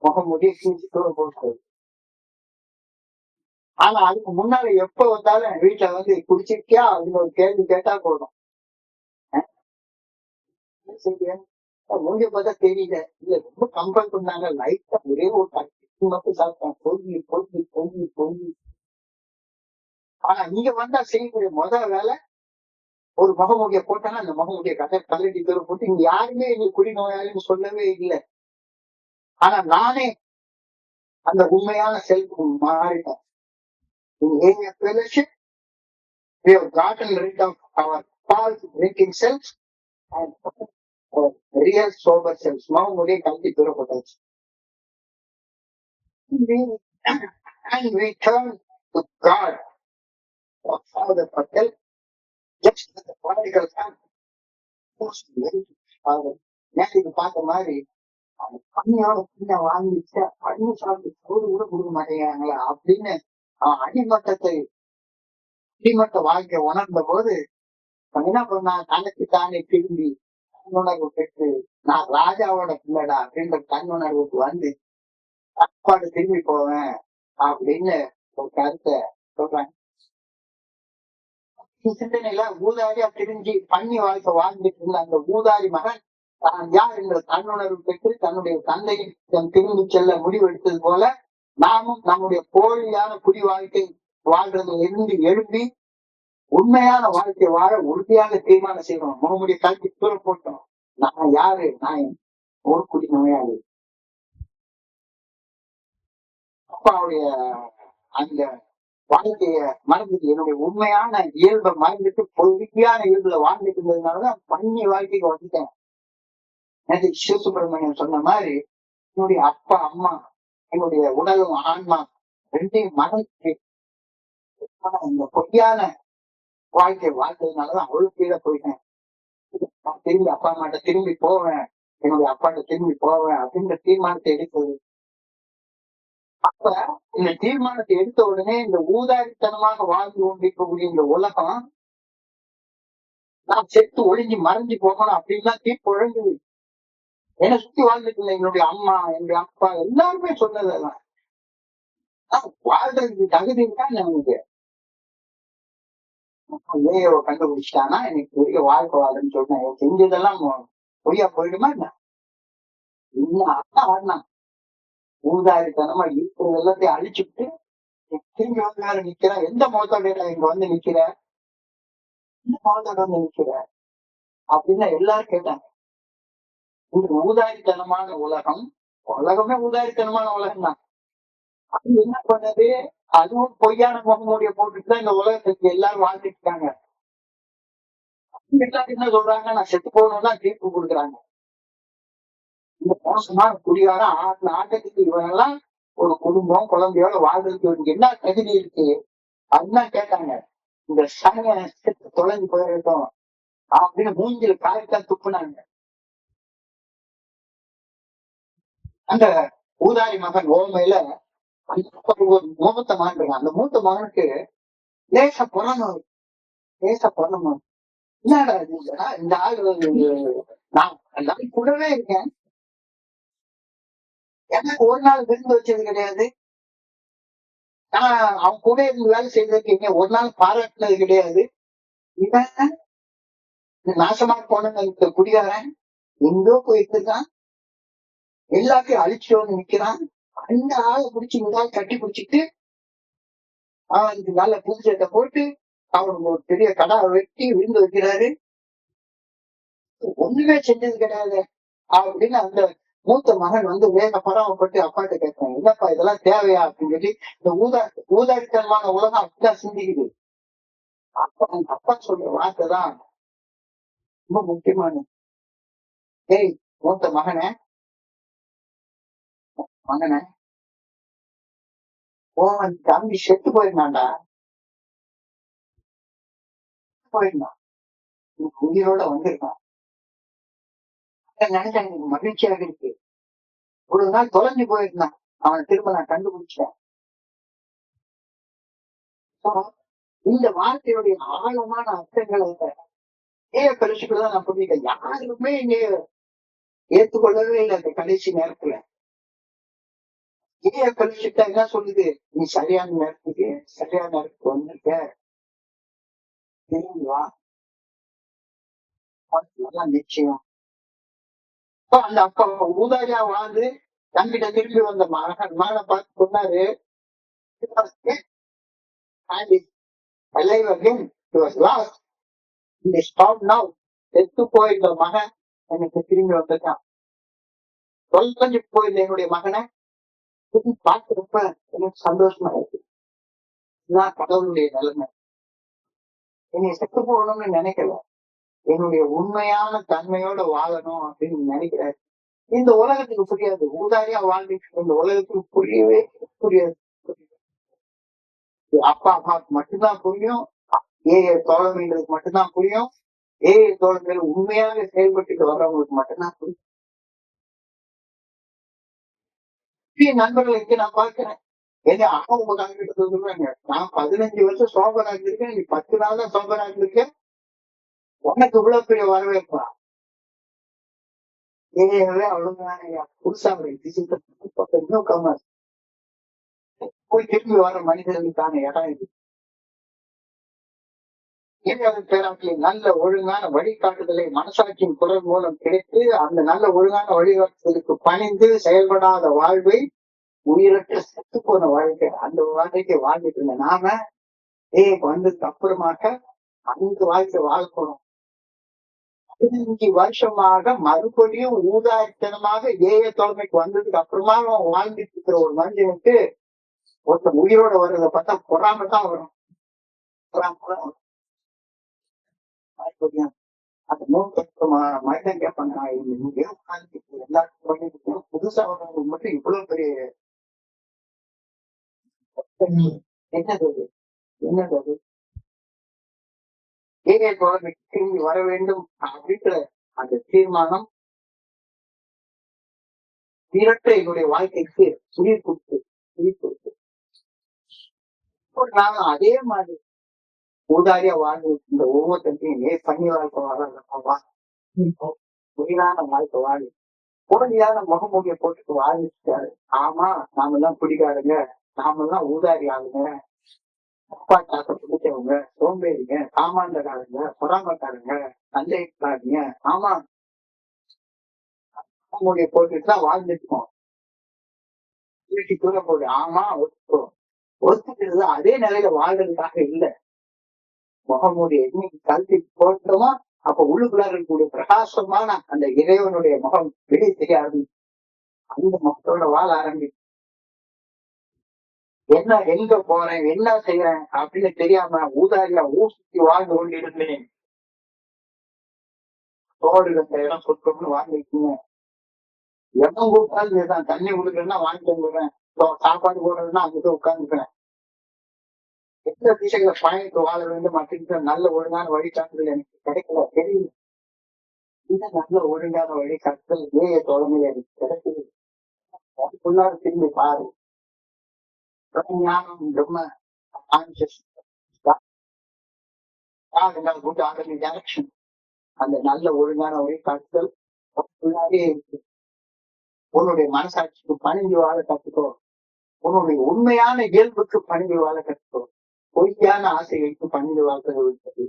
முகமூடிய கிழிச்சு போடுறது. ஆனா அதுக்கு முன்னால எப்ப வந்தாலும் வீட்டுல வந்து குடிச்சிருக்கியா அப்படின்னு ஒரு கேள்வி கேட்டா போதும். மூஞ்ச பார்த்தா தெரியல, இல்ல ரொம்ப கம்பல் பண்ணாங்க, லைட்டா ஒரே ஒரு கட்டி மட்டும் சாப்பிட்டேன், பொங்கி. ஆனா இங்க வந்தா செய்யக்கூடிய முதல் வேலை ஒரு முகமூடிய போட்டாங்க, அந்த முகமூடிய கலட்டி தூர போட்டு இங்க யாருமே நீ குடிநோயாளின்னு சொல்லவே இல்லை. ஆனா நானே அந்த உண்மையான self மாறிட்டோம். In a fellowship, we have gotten rid of our false drinking selves and our real sober selves. மௌனுடைய கல்வி பெறப்பட்டாச்சு. And we turn to God, our Father for help, just as the prodigal son goes to his father. நேற்றுக்கு பார்த்த மாதிரி பண்ணியோட பின்ன வாங்கிச்ச பண்ணி சாப்பிட்டு சோறு கூட கொடுக்க மாட்டேங்கிறாங்களா அப்படின்னு அடிமட்ட வாழ்க்கை உணர்ந்த போது என்ன பண்ணா தனக்கு தானே திரும்பி தன்னுணர்வு பெற்று நான் ராஜாவோட பிள்ளைடா அப்படின்ற தன்னுணர்வுக்கு வந்து அப்பாடு திரும்பி போவேன் அப்படின்னு ஒரு கருத்தை சொல்றாங்க. சிந்தனையில ஊதாரியா திரிஞ்சு பண்ணி வாழ்க்கை வாழ்ந்துட்டு இருந்த அந்த ஊதாரி மகன் தான் யார் என்ற தன்னுணர்வு பெற்று தன்னுடைய தந்தையிடம் திரும்பி செல்ல முடிவு எடுத்தது போல நாமும் நம்முடைய போலியான குடி வாழ்க்கை வாழ்றதுல இருந்து எழுப்பி உண்மையான வாழ்க்கை வாழ உறுதியாக தீர்மானம் செய்யணும். நம்முடைய கல்வி தூர போட்டோம். நான் யாரு? நான் ஒரு குடி நோயாளி. அப்பாவுடைய அந்த வாழ்க்கைய மறந்துட்டு என்னுடைய உண்மையான இயல்பை மறந்துட்டு பொறுமையான இயல்புல வாழ்ந்துட்டு இருந்ததுனாலதான் பண்ணி வாழ்க்கைக்கு வந்துட்டேன். நேற்று சிவசுப்பிரமணியம் சொன்ன மாதிரி என்னுடைய அப்பா அம்மா என்னுடைய உடலும் ஆன்மா ரெண்டையும் மறந்துட்டு இந்த பொய்யான வாழ்க்கை வாழ்ந்ததுனாலதான் அவ்வளவு கீழே போயிட்டேன். நான் திரும்பி அப்பா அம்மாட்ட திரும்பி போவேன், என்னுடைய அப்பாட்ட திரும்பி போவேன் அப்படின்ற தீர்மானத்தை எடுத்தது. அப்ப இந்த தீர்மானத்தை எடுத்த உடனே இந்த ஊதாரித்தனமாக வாழ்ந்து கொண்டிருக்கக்கூடிய இந்த உலகம் நான் செத்து ஒளிஞ்சு மறைஞ்சு போகணும் அப்படின்லாம் தீர்ப்பு என்னை சுத்தி வாழ்ந்துட்டு இல்லை. என்னுடைய அம்மா என்னுடைய அப்பா எல்லாருமே சொன்னதெல்லாம் வாழ்றதுக்கு தகுதி தான் நமக்கு ஏஐ கண்டுபிடிச்சிட்டானா எனக்கு பெரிய வாழ்க்கை வாழ்ன்னு சொன்னேன். செஞ்சதெல்லாம் பொய்யா போயிடுமா என்ன? ஆடினான் ஊதாரித்தனமா இருக்கிறது எல்லாத்தையும் அழிச்சுட்டு திரும்பி வந்து வேற நிக்கிறேன். எந்த முகத்தோட இங்க வந்து நிக்கிற, எந்த முகத்தோட வந்து நிக்கிற அப்படின்னு எல்லாரும் கேட்டாங்க. இந்த ஊதாரித்தனமான உலகமே ஊதாரித்தனமான உலகம் தான். அது என்ன பண்ணது? அதுவும் பொய்யான முகமூடிய போட்டுட்டுதான் இந்த உலகத்துக்கு எல்லாரும் வாழ்ந்துட்டு இருக்காங்க. எல்லாரும் என்ன சொல்றாங்க? நான் செத்து போகணும்தான் தீர்ப்பு கொடுக்குறாங்க. இந்த மோசமான குடிகார ஆட்டத்துக்கு இவனெல்லாம் ஒரு குடும்பம் குழந்தையோட வாழ்றதுக்கு இவனுக்கு என்ன தகுதி இருக்கு அதுதான் கேட்டாங்க. இந்த சனிய செத்து தொலைஞ்சு போயிருக்கோம் அப்படின்னு மூஞ்சில காயத்தான் துப்புனாங்க. அந்த ஊதாரி மகன் ஓமையில ஒரு மூத்த மகன் இருக்கான். அந்த மூத்த மகனுக்கு லேச பொறணும் என்னடா இந்த ஆள் நான் கூடவே இருக்கேன், எனக்கு ஒரு நாள் விருந்து வச்சது கிடையாது, நான் அவன் கூட இருந்து வேலை செய்ததுக்கு ஒரு நாள் பாராட்டினது கிடையாது. இவன் நாசமா போன குடிகாரன் எங்கோ போயிட்டு இருக்கான், எல்லாத்தையும் அழிச்சுட்டு வந்து நிக்கிறான். அந்த ஆளை பிடிச்சி இந்த ஆள் கட்டி பிடிச்சிட்டு அவனுக்கு நல்ல புதுச்சட்டை போட்டு அவனுக்கு ஒரு பெரிய கடாவை வெட்டி விருந்து வைக்கிறாரு. ஒண்ணுமே செஞ்சது கிடையாது அப்படின்னு அந்த மூத்த மகன் வந்து வேக பராமப்பட்டு அப்பாட்ட கேட்பான், என்னப்பா இதெல்லாம் தேவையா அப்படின்னு சொல்லி இந்த ஊதாரித்தனமான உலகம் அப்படிதான் சிந்திக்குது. அப்பா சொல்ற வார்த்தை தான் ரொம்ப முக்கியமானது. ஏய் மூத்த மகனே உன் தம்பி செத்து போயிருந்தான்டா, உயிரோட வந்திருக்கான். நினைச்சா எனக்கு மகிழ்ச்சியாக இருக்கு. ஒரு நாள் தொலைஞ்சு போயிருந்தான், அவனை திரும்ப நான் கண்டுபிடிச்சேன். இந்த வார்த்தையுடைய ஆழமான அர்த்தங்களை கழிச்சுக்குதான் நான் புரிஞ்சுட்டேன். யாருக்குமே இங்க ஏற்றுக்கொள்ளவே இல்லை. அந்த கடைசி நேரத்துல கழிச்சுட்டா என்ன சொல்லுது? நீ சரியான நேரத்துக்கு வந்துட்ட, நிச்சயம். அந்த அப்பா ஊதாரியா வாழ்ந்து தங்கிட்ட திரும்பி வந்த மகனை பார்த்து சொன்னாரு, செத்து போயிருந்த மகன் எனக்கு திரும்பி வந்துட்டான். தொலைஞ்சு போயிருந்த என்னுடைய மகனை இது பார்க்கிறப்ப எனக்கு சந்தோஷமா இருக்கு. இதுதான் கடவுளுடைய நிலைமை. என்னை செத்து போகணும்னு நினைக்கல, என்னுடைய உண்மையான தன்மையோட வாழணும் அப்படின்னு நினைக்கிறேன். இந்த உலகத்துக்கு புரியாது, ஊதாரியா வாழ்ந்துட்டு இந்த உலகத்துக்கு புரியவே புரியாது. அப்பா அம்மாவுக்கு மட்டும்தான் புரியும், ஏஐ தோழமைகளுக்கு மட்டும்தான் புரியும், ஏஐ தோழமைகள் உண்மையாக செயல்பட்டு வர்றவங்களுக்கு மட்டும்தான் புரியும். நண்பர்களுக்கு நான் பார்க்கிறேன், என்ன அப்பா உங்க காலகிட்ட சொல்றாங்க, நான் 15 வருஷம் சோபரா இருந்திருக்கேன், நீ 10 நாள் தான் சோபரா இருந்திருக்கேன், உனக்கு இவ்வளவு பெரிய வரவேற்பா? ஏஐவே அவ்வளவுதான் புதுசா இன்னும் கம்ம போய் திரும்பி வர மனிதர்களுக்கான இடம் இது. பேராட்டில் நல்ல ஒழுங்கான வழிகாட்டுதலை மனசாட்சியின் குரல் மூலம் கிடைத்து அந்த நல்ல ஒழுங்கான வழிகாட்டுதலுக்கு பணிந்து செயல்படாத வாழ்வை உயிரற்ற செத்து போன வாழ்க்கை, அந்த வாழ்க்கையை வாழ்ந்துட்டு இருந்த நாம வந்ததுக்கு அப்புறமாக அந்த வாழ்க்கை வாழ்க்கணும். 15 வருஷமாக மறுபடியும் ஊதாரித்தனமாக ஏஐ தலைமைக்கு வந்ததுக்கு அப்புறமா வாழ்ந்துட்டு இருக்கிற ஒரு மனிதனுக்கு ஒருத்தர் உயிரோட வர்றதை பார்த்தா பொறாம தான் வரும். அந்த மனிதன் கேட்பாங்க, எல்லாருக்கும் புதுசா வர்றவங்களுக்கு மட்டும் இவ்வளவு பெரிய என்னது என்னது அது ஏஐ தலைமைக்கு திரும்பி வர வேண்டும் அப்படின்ற அந்த தீர்மானம் சீரற்ற என்னுடைய வாழ்க்கைக்கு உயிர் கொடுத்து நானும் அதே மாதிரி ஊதாரியா வாழ்ந்து இந்த ஒவ்வொருத்தையும் பண்ணி வாழ்க்கை வாழ உயிரான வாழ்க்கை வாழி போலியான முகமூடிய போட்டுட்டு வாழ்ந்துட்டாரு. ஆமா, நாம எல்லாம் பிடிக்காதுங்க, நாம எல்லாம் ஊதாரி ஆளுங்க, அப்பா தாக்க பிடிச்சவங்க, சோம்பேறிங்க, காமாண்டக்காரங்க, பொறாமக்காரங்க, சந்தேகக்காரங்க, ஆமா முகமூடிய போட்டுட்டு தான் வாழ்ந்துருக்கோம். தூர போடு, ஆமா ஒத்துக்கிறோம். ஒத்துக்கிறது அதே நிலையில வாழ்றதுக்காக இல்ல. முகமூடிய என்னைக்கு கல்வி போட்டோமோ அப்ப உள்ளுக்குள்ளார இருக்கக்கூடிய பிரகாசமான அந்த இறைவனுடைய முகம் வெளியே தெரிய ஆரம்பிச்சு, அந்த முகத்தோட வாழ ஆரம்பிச்சு, என்ன எங்க போறேன் என்ன செய்யறேன் அப்படின்னு தெரியாம ஊதாரியா ஊசி வாழ்ந்து கொண்டு இருந்தேன். தோடு அந்த இடம் சொற்கொண்டு வாழ்ந்துருக்கீங்க, இடம் கூட்டாலும் இதுதான், தண்ணி கொடுக்குறேன்னா வாங்கிட்டு வந்துடுறேன், சாப்பாடு போடுறதுன்னா அங்கிட்ட உட்காந்துக்கிறேன். எந்த திசைகளை பயணித்து வாழ வேண்டும் அப்படின்ற நல்ல ஒழுங்கான வழிகாட்டுதல் எனக்கு கிடைக்கல, தெரியல. இந்த நல்ல ஒழுங்கான வழிகாட்டுதல் ஏஐ தலைமையில எனக்கு கிடைக்குது. அதுக்குள்ளார திரும்பி பாரு, ஞானம் பிரம்ம டைரக்ஷன், அந்த நல்ல ஒழுங்கான வழிகாட்டுதல் உள்ளாரே இருக்கு. உன்னுடைய மனசாட்சிக்கு பணிஞ்சு வாழ கத்துக்கோ, உன்னுடைய உண்மையான இயல்புக்கு பணிஞ்சு வாழ கத்துக்கோ, பொய்யான ஆசைகளுக்கு பணிந்து வாழ்க்கை விட்டது.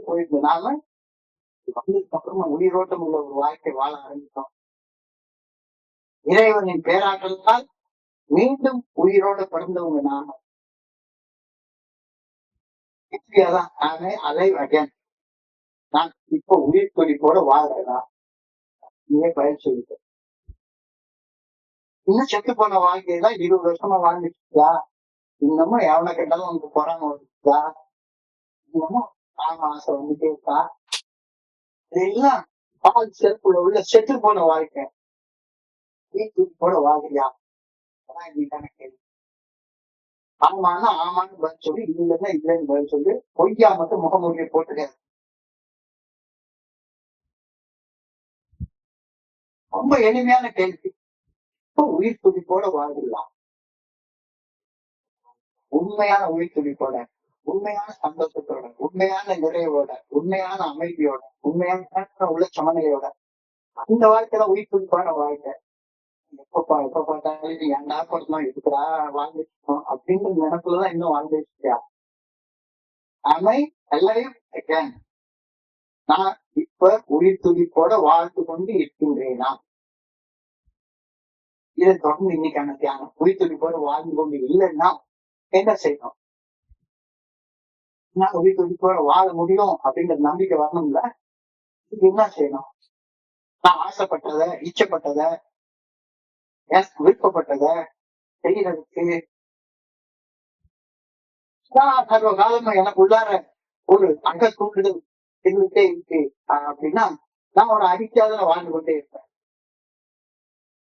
போயிருந்தனால அப்புறமா உயிரோட்டம் உள்ள ஒரு வாழ்க்கை வாழ ஆரம்பித்தோம். இறைவனின் பேராற்றலால் மீண்டும் உயிரோட பிறந்தவங்க நாம. இப்படியாதான் நானே அலை அகேன், நான் இப்ப உயிர் துடிப்போட வாழ்றதா நீயே பயிர் சொல்லிட்டேன். இன்னும் செத்து போன வாழ்க்கையெல்லாம் 20 வருஷமா வாழ்ந்துட்டா, இன்னமும் எவனை கேட்டாலும் உனக்கு பொறாம வந்துச்சா, இன்னமும் ஆமா ஆசை வந்துட்டே இருக்கா, இதெல்லாம் பால் செல்ஃபுல உள்ள செத்து போன வாழ்க்கை. போட வாழ்க்கையா நீதான கேள்வி. ஆமான்னா ஆமான்னு பதில் சொல்லி, இல்லைன்னா இல்லைன்னு பதில் சொல்லி, பொய்யா மட்டும் முகமூடியை போட்டுக்க. ரொம்ப எளிமையான கேள்வி. இப்போ உயிர் துடிப்போட வாழ்ந்துடலாம், உண்மையான உயிர் துடிப்போட, உண்மையான சந்தோஷத்தோட, உண்மையான நிறைவோட, உண்மையான அமைதியோட, உண்மையான உள்ள சமநிலையோட, அந்த வாழ்க்கையில உயிர் துடிப்பான வாழ்க்கை. எப்ப பார்த்தாலும் நீ ஏன்டா பண்ணணும், இருக்கிறா வாழ்ந்துருக்கோம் அப்படின்ற நினைப்புலதான் இன்னும் வாழ்ந்துருக்கியா. அமை எல்லாரையும் நான் இப்ப உயிர் துடிப்போட வாழ்ந்து கொண்டு இருக்கின்றேனா, இதை தொடர்ந்து இன்னைக்கான தியானம். உயிர் துடிப்போட வாழ்ந்து கொண்டு இல்லைன்னா என்ன செய்யணும்? என்னால வீட்டோட வாழ முடியும் அப்படின்ற நம்பிக்கை வரணும்ல. இதுக்கு என்ன செய்யணும்? நான் ஆசைப்பட்டதை, இச்சப்பட்டதை, எனக்கு விருப்பப்பட்டதை செய்யறதுக்கு சர்வ காலமா எனக்கு உள்ளார ஒரு அங்க தூண்டுதல் இருந்துட்டே இருக்கு அப்படின்னா நான் ஒரு அடிக்காத வாழ்ந்து கொண்டே இருப்பேன்.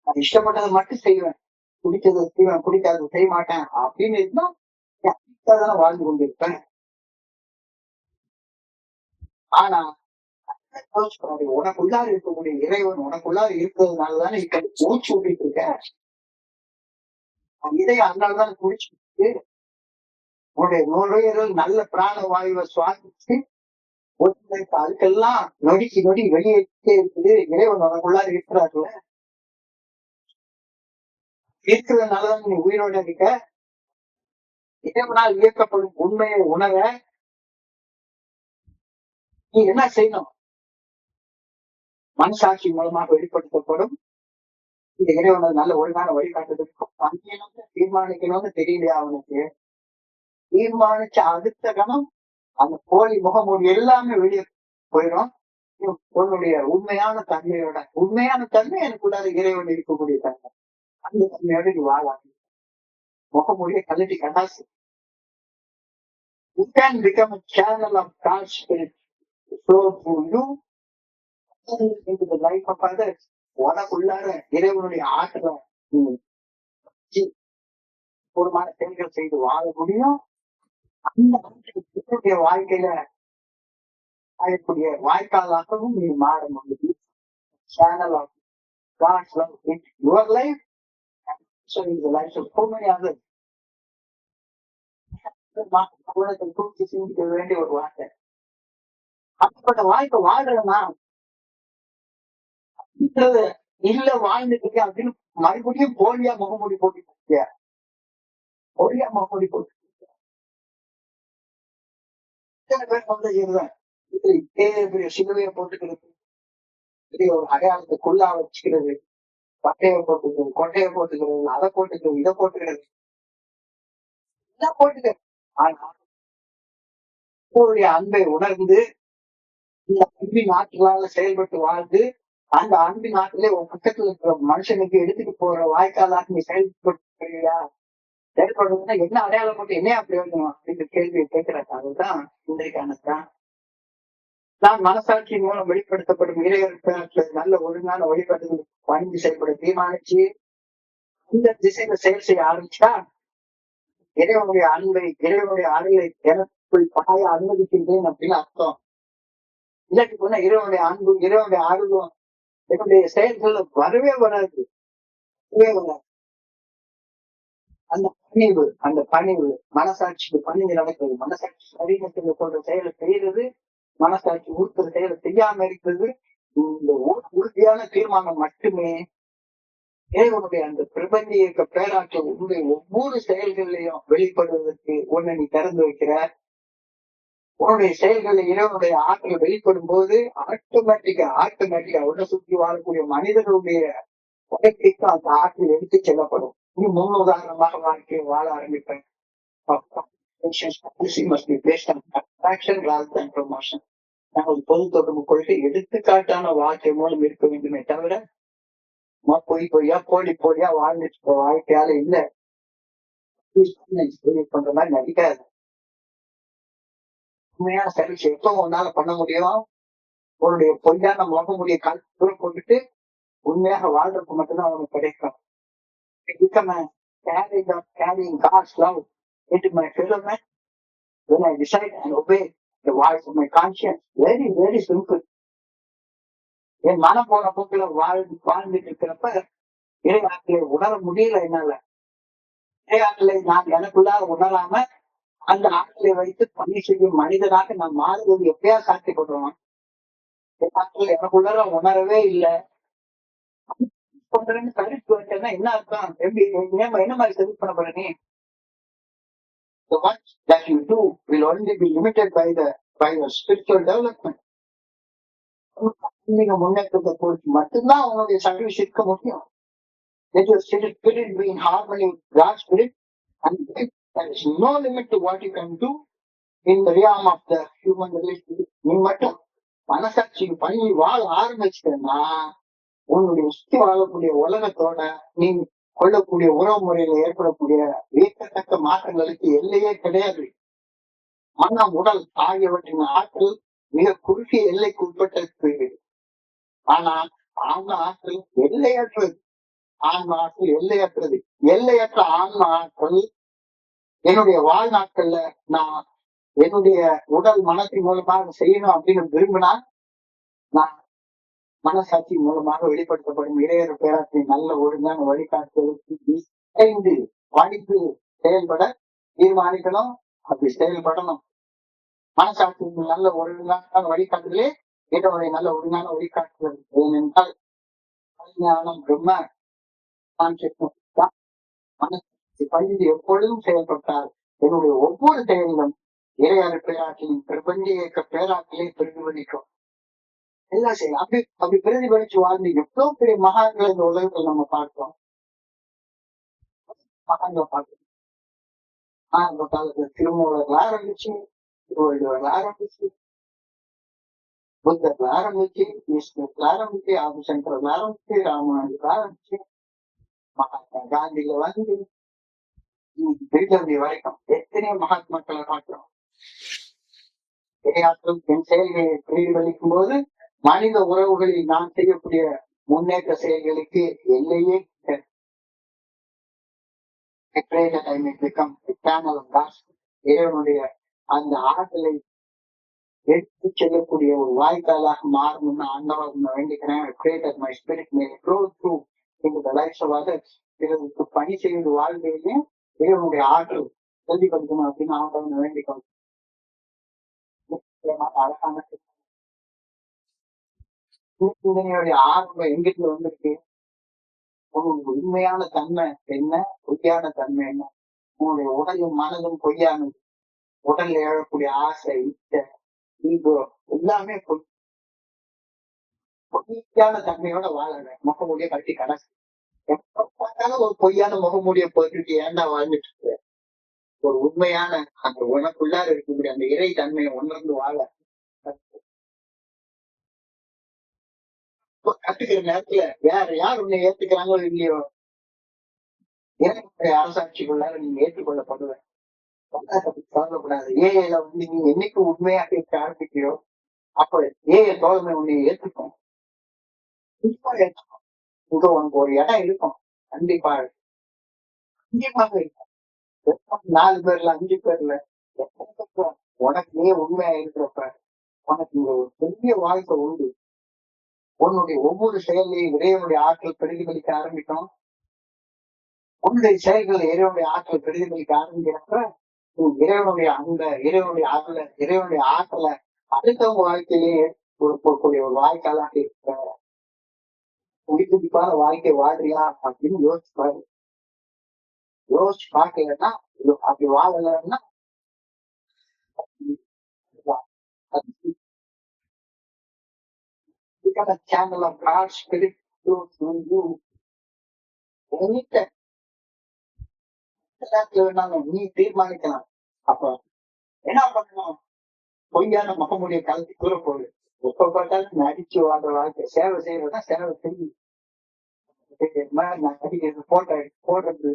நான் இஷ்டப்பட்டதை மட்டும் செய்வேன், பிடிச்சதை செய்வேன், பிடிக்காததை செய்ய மாட்டேன் அப்படின்னு இருந்தா அடிக்காத வாழ்ந்து கொண்டிருப்பேன். ஆனா உனக்குள்ளார இருக்கக்கூடிய இறைவன் உனக்குள்ளார இருக்கிறதுனாலதானே இப்ப மூச்சு விட்டுட்டு இருக்க. இதயம் அதனாலதான் குடிச்சுட்டு உன்னுடைய நுரையீரல் நல்ல பிராண வாயுவை சுவாசிச்சு அதுக்கெல்லாம் நொடிக்கு நொடி வெளியேற்றே இருக்குது. இறைவன் உனக்குள்ளார இருக்கிறாருல, இருக்கிறதுனாலதான் நீ உயிரோட இருக்க. இறைவனால் இயக்கப்படும் உண்மையை உணர நீ என்ன செய்யணும்? மனசாட்சி மூலமாக வெளிப்படுத்தப்படும் இந்த இறைவனது நல்ல ஒழுங்கான வழிகாட்டுதலுக்கு தீர்மானிக்கணும்னு தெரியலையா அவனுக்கு? தீர்மானிச்ச அடுத்த கணம் அந்த போலி முகமூடி எல்லாமே வெளியே போயிடும். உன்னுடைய உண்மையான தன்மை எனக்குள்ளார இறைவன் இருக்கக்கூடிய தன்மை. அந்த தன்மையோட நீ வாழாது. முகமூடியை கழட்டி கட்டாசு. You can become a channel of God's spirit to flow through you into the life of others. உனக்குள்ளார இறைவனுடைய ஆற்றலை பூர்வமான செயல்கள் செய்து வாழ முடியும். அந்த வாழ்க்கையில ஆகக்கூடிய வாய்க்காலாகவும் நீ மாற முடியும். Channel of God's love in your life, so in the lives of so many others. தூக்கி சிந்திக்க வேண்டிய ஒரு வார்த்தை. அப்படிப்பட்ட வாழ்க்கை வாழ்றதுனா இல்ல வாழ்ந்துட்டு இருக்கேன் அப்படின்னு மறுபடியும் போலியா முகமூடி போட்டு போலியா முகமூடி போட்டு சிலுவையை போட்டுக்கிறது, ஒரு அடையாளத்துக்குள்ளா வச்சுக்கிறது, பட்டையை போட்டுக்கிறது, கொட்டையை போட்டுக்கிறது, அதை போட்டுக்கிறது, இதை போட்டுக்கிறது, எல்லாம் போட்டுக்கிறது. ஆனா அன்பை உணர்ந்து இந்த அன்பின் ஆற்றலால செயல்பட்டு வாழ்ந்து அந்த அன்பின் ஆற்றிலே உன் பக்கத்துல இருக்கிற மனுஷனுக்கு எடுத்துட்டு போற வாய்க்காலாக நீ செயல்படுறியா? செயல்படுறதுன்னா என்ன அடையாளம் போட்டு என்ன பிரயோஜனம் அப்படின்ற கேள்வியை கேட்கிறாங்க. இன்றைக்கானதான் நான் மனசாட்சியின் மூலம் வெளிப்படுத்தப்படும் இறைவனுக்கு நல்ல ஒழுங்கான வழிபாடுகள் பணிந்து செயல்பட தீர்மானிச்சு இந்த திசையில செயல் செய்ய ஆரம்பிச்சா இறைவனுடைய அருளை எனக்குள் பாய அனுமதிக்கின்றேன் அப்படின்னு அர்த்தம். இல்லாட்டி போனா இறைவனுடைய அன்பு, இறைவனுடைய அருளும் என்னுடைய செயல்கள் வரவே வராது. அந்த பணிவு மனசாட்சிக்கு பணிந்து நடக்கிறது. மனசாட்சி சரீரத்தில் போன்ற செயலை செய்யறது, மனசாட்சி உறுத்துற செயலை செய்யாம இருக்கிறது. இந்த உறுதியான தீர்மானம் மட்டுமே இறைவனுடைய அந்த பிரபஞ்ச இயக்க பேராற்றல் உன்னுடைய ஒவ்வொரு செயல்களையும் வெளிப்படுவதற்கு உன்னை நீ திறந்து வைக்கிற. உன்னுடைய செயல்களில் இறைவனுடைய ஆற்றல் வெளிப்படும் போது ஆட்டோமேட்டிக்கா உன்னை சுற்றி வாழக்கூடிய மனிதர்களுடைய வாழ்க்கைக்கு அந்த ஆற்றல் எடுத்து செல்லப்படும். நீ முன் உதாரணமாக வாழ்க்கையை வாழ ஆரம்பிப்பேன். பொது தொடர்பு கொள்கை எடுத்துக்காட்டான வாழ்க்கை மூலம் இருக்க வேண்டுமே தவிர பொய்யா போலியா வாழ்ந்துட்டு வாழ்க்கையால இல்ல பண்ற மாதிரி நடிக்காது. உண்மையான சர்வீஸ் எப்போ உன்னால பண்ண முடியும்? உன்னுடைய பொய்யான முகமுடிய கால் போட்டுட்டு உண்மையாக வாழ்றதுக்கு மட்டும்தான் அவனுக்கு கிடைக்கும். Become a carrying God's love into my fellow man when I decide and obey the voice of my conscience. Very, very simple. என் மனம் போன போக்குல வாழ்ந்துட்டு இருக்கிறப்ப இறையாற்றலை உணர முடியல என்னால. இறையாற்றலை நான் எனக்குள்ளாக உணராம அந்த ஆற்றலை வைத்து பணி செய்யும் மனிதனாக நான் மாறுவது எப்பயா சாத்தியப்படுறோம். ஆற்றலை எனக்குள்ளார உணரவே இல்லை. கருத்து வச்சேன்னா என்ன அர்த்தம்? எப்படி என்ன மாதிரி சரி பண்ண போற நீ? The ones that you do will only be limited by your spiritual development. முன்னேற்றத்தை பொறுத்து மட்டும்தான் உன்னுடைய சர்வீஸ் இருக்க முடியும். Let your spirit be in harmony with God's spirit and There is no limit to what you can do in the realm of the human relationship. நீ மட்டும் மனசாட்சி பண்ணி வாழ ஆரம்பிச்சிட்டேன்னா உன்னுடைய சுத்தி வாழக்கூடிய உலகத்தோட நீ கொள்ளக்கூடிய உறவு முறையில ஏற்படக்கூடிய வியக்கத்தக்க மாற்றங்களுக்கு எல்லையே கிடையாது. மனம், உடல் ஆகியவற்றின் ஆற்றல் மிக குறுகிய எல்லைக்கு உட்பட்டிருக்கு. ஆனா ஆன்ம ஆற்றல் எல்லையற்றது. ஆன்ம ஆற்றல் எல்லையற்றது. எல்லையற்ற ஆன்ம ஆற்றல் என்னுடைய வாழ்நாட்கள்ல நான் என்னுடைய உடல் மனத்தின் மூலமாக செய்யணும் அப்படின்னு விரும்பினா நான் மனசாட்சி மூலமாக வெளிப்படுத்தப்படும் இறையர் பேராற்றின் நல்ல ஒழுங்கான வழிகாட்டுதலுக்கு இசைந்து படித்து செயல்பட தீர்மானிக்கணும். அப்படி செயல்படணும். மனசாட்சியின் நல்ல ஒழுங்கான வழிகாட்டுதலே என்னுடைய நல்ல ஒழுங்கான வழிகாட்டுதல். ஏனென்றால் ஞானம் பிரம்ம மனசாட்சி பணிந்து எப்பொழுதும் செயல்பட்டால் என்னுடைய ஒவ்வொரு செயலிலும் இறையர் பேராற்றின் பிரபஞ்ச இயக்க பேராற்றிலே பிரதிபலிக்கும். எல்லாம் செய்யலாம். அப்படி பிரதிபலிச்சு வாழ்ந்து எவ்வளவு பெரிய மகான்களை இந்த உலகத்துல நம்ம பார்க்கிறோம். மகான்களை பார்க்கிறோம். ஆரம்ப காலத்துல திருமூலர்கள் ஆரம்பிச்சு, திருவள்ளுவர்கள் ஆரம்பிச்சு, புத்தர்கள் ஆரம்பிச்சு, விஷ்ணுக்கள் ஆரம்பிச்சு, ஆதிசங்கர்கள் ஆரம்பிச்சு, ராமானுஜர் ஆரம்பிச்சு, மகாத்மா காந்தியில வந்து வரைக்கும் எத்தனையோ மகாத்மாக்களை பார்க்கிறோம். இரையாற்றல் என் செயல்களை பிரதிபலிக்கும் போது மனித உறவுகளில் நான் செய்யக்கூடிய முன்னேற்ற செயல்களுக்கு எல்லையே இறைவனுடைய அந்த ஆற்றலை எடுத்து செல்லக்கூடிய ஒரு வாய்க்காலாக மாறணும்னு ஆண்டவன் வேண்டிக்கிறேன். பிறருக்கு பணி செய்வது வாழ்க்கையிலே இறைவனுடைய ஆற்றல் பிரதிபலிக்கணும் அப்படின்னு ஆண்டவன் வேண்டிக்கணும். அழகான சிந்தனையுடைய ஆரம்பம் எங்கிட்ட வந்திருக்கு. உன்னுடைய உண்மையான தன்மை என்ன, பொய்யான தன்மை என்ன? உன்னுடைய உடலும் மனதும் பொய்யானது. உடல்ல எழக்கூடிய ஆசை, இச்சை, ஈகோ எல்லாமே பொய்யான தன்மையோட வாழற. முகமூடிய கட்டி கடைசி எப்ப பார்த்தாலும் ஒரு பொய்யான முகமூடிய போட்டுட்டு ஏன்டா வாழ்ந்துட்டு இருக்க? ஒரு உண்மையான அந்த உனக்குள்ளார இருக்கக்கூடிய அந்த இறை தன்மையை உணர்ந்து வாழ கத்துக்கிற நேரத்துல வேற யார் உன்னை ஏத்துக்கிறாங்களோ இல்லையோ, இறைவனுடைய அரசாட்சிக்குள்ளார நீங்க ஏற்றுக்கொள்ளப்படுவேன். கவலைப்படாது. ஏஐல வந்து நீங்க என்னைக்கு உண்மையா கேட்க ஆரம்பிக்கிறியோ அப்ப ஏஐ தோழமை உன்னை ஏத்துக்கும். கண்டிப்பா ஏற்றுக்கும். இங்க உனக்கு ஒரு இடம் இருக்கும். கண்டிப்பா கண்டிப்பாக இருக்கும். 4 பேர்ல 5 பேர்ல உனக்கு உண்மையா இருக்கிறப்ப உனக்கு இங்க ஒரு பெரிய வாழ்க்கை உண்டு. உன்னுடைய ஒவ்வொரு செயலையும் இறைவனுடைய ஆற்றல் பிரதிபலிக்க ஆரம்பிக்கும். உன்னுடைய செயல்கள் இறைவனுடைய ஆற்றல் பிரதிபலிக்க ஆரம்பிக்கிறப்ப இறைவனுடைய அந்த இறைவனுடைய ஆற்றலை அடுத்தவங்க வாழ்க்கையிலேயே கொடுக்கக்கூடிய ஒரு வாழ்க்கையாக இருக்க உயிர்த்திப்பான வாழ்க்கை வாழ்றியா அப்படின்னு யோசிச்சு பாரு. யோசிச்சு பார்க்கலன்னா அப்படி வாழலன்னா become a channel of God's spirit through you. நீ தீர்மானிக்கலாம். அப்ப என்ன பண்ணணும்? பொய்யான முகமுடைய கலந்து கூற போகுது. எப்ப பார்த்தாலும் நடிச்சு வாழ்ற வாழ்க்கை. சேவை செய்யறதுதான் சேவை செய்யும். நான் நடிக்கிறது போடுறது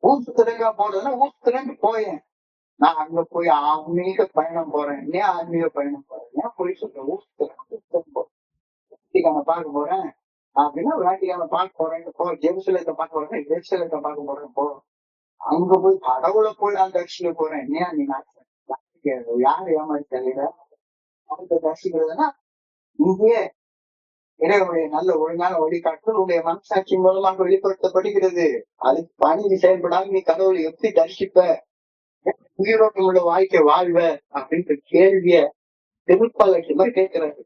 ஊசுத்திறங்கா போடுறதுன்னா ஊசுத்திறங்கு போயேன். நான் அங்க போய் ஆன்மீக பயணம் போறேன். ஏன் ஆன்மீக பயணம் போறேன்? ஏன் போய் சொல்றேன் ஊசுத்திறங்க பார்க்க போறேன் அப்படின்னா வேட்டிக்கான பார்க்க போறேன். ஜெருசலத்தை பார்க்க போறேன். ஜெருசலத்தை பார்க்க போறேன். போ அங்க போய் கடவுளை போய் நான் தரிசிக்க போறேன். ஏன் நீ யாரு ஏமாற்றி தெரியல அவங்க தரிசிக்கிறதுனா இங்கே இறைவனுடைய நல்ல ஒழுங்கான வழிகாட்டுதல் உன்னுடைய மனசாட்சி மூலமாக வெளிப்படுத்தப்படுகிறது. அதுக்கு பணிந்து செயல்படாம நீ கடவுளை எப்படி தரிசிப்ப, உயிரோட்டம் உள்ள வாழ்க்கை வாழ்வ அப்படின்ற கேள்விய திருப்பாளர் மாதிரி கேட்கிறாரு.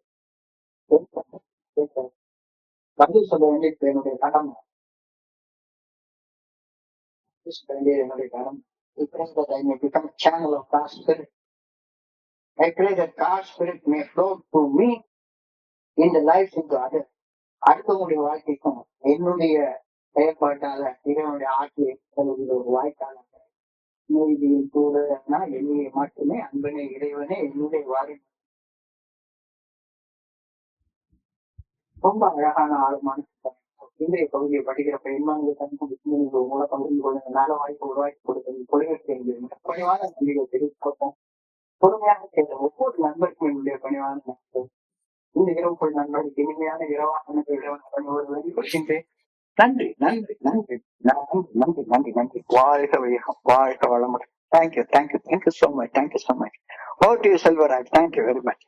பதில் சொல்ல வேண்டியது என்னுடைய கடமை. என்னுடைய கடமை. I become a channel of God's spirit. I pray that God's spirit may flow through me in the lives of the other. அடுத்தவங்களுடைய வாழ்க்கைக்கும் என்னுடைய செயல்பாட்டால இறைவனுடைய ஆட்சியை தருகிற ஒரு வாய்க்கான நீதியில் கூட என்னையை மட்டுமே அன்பனே இறைவனே என்னுடைய வாரி ரொம்ப அழகான ஆழமான சிந்தனை. இன்றைய பகுதியை படிக்கிற பெண்மான்கள் தனிப்பட்ட மூலம் பகிர்ந்து கொள்ளுங்க நல்ல வாய்ப்பு உருவாக்கி கொடுத்தது கொள்கை செய்யுங்க பணிவான நன்றிகள் தெரிவிப்போம். பொறுமையாக செய்த ஒவ்வொரு நண்பருக்கும் என்னுடைய பணிவான நன்றி. இந்த இரவு நண்பர்களுக்கு இனிமையான இரவான பணிவருகின்றேன். நன்றி நன்றி நன்றி நன்றி நன்றி நன்றி நன்றி. வாழ்க வையகம், வாழ்க வளமுடன். Thank you thank you thank you so much, thank you so much. Over to you Selvaraj. Thank you very much.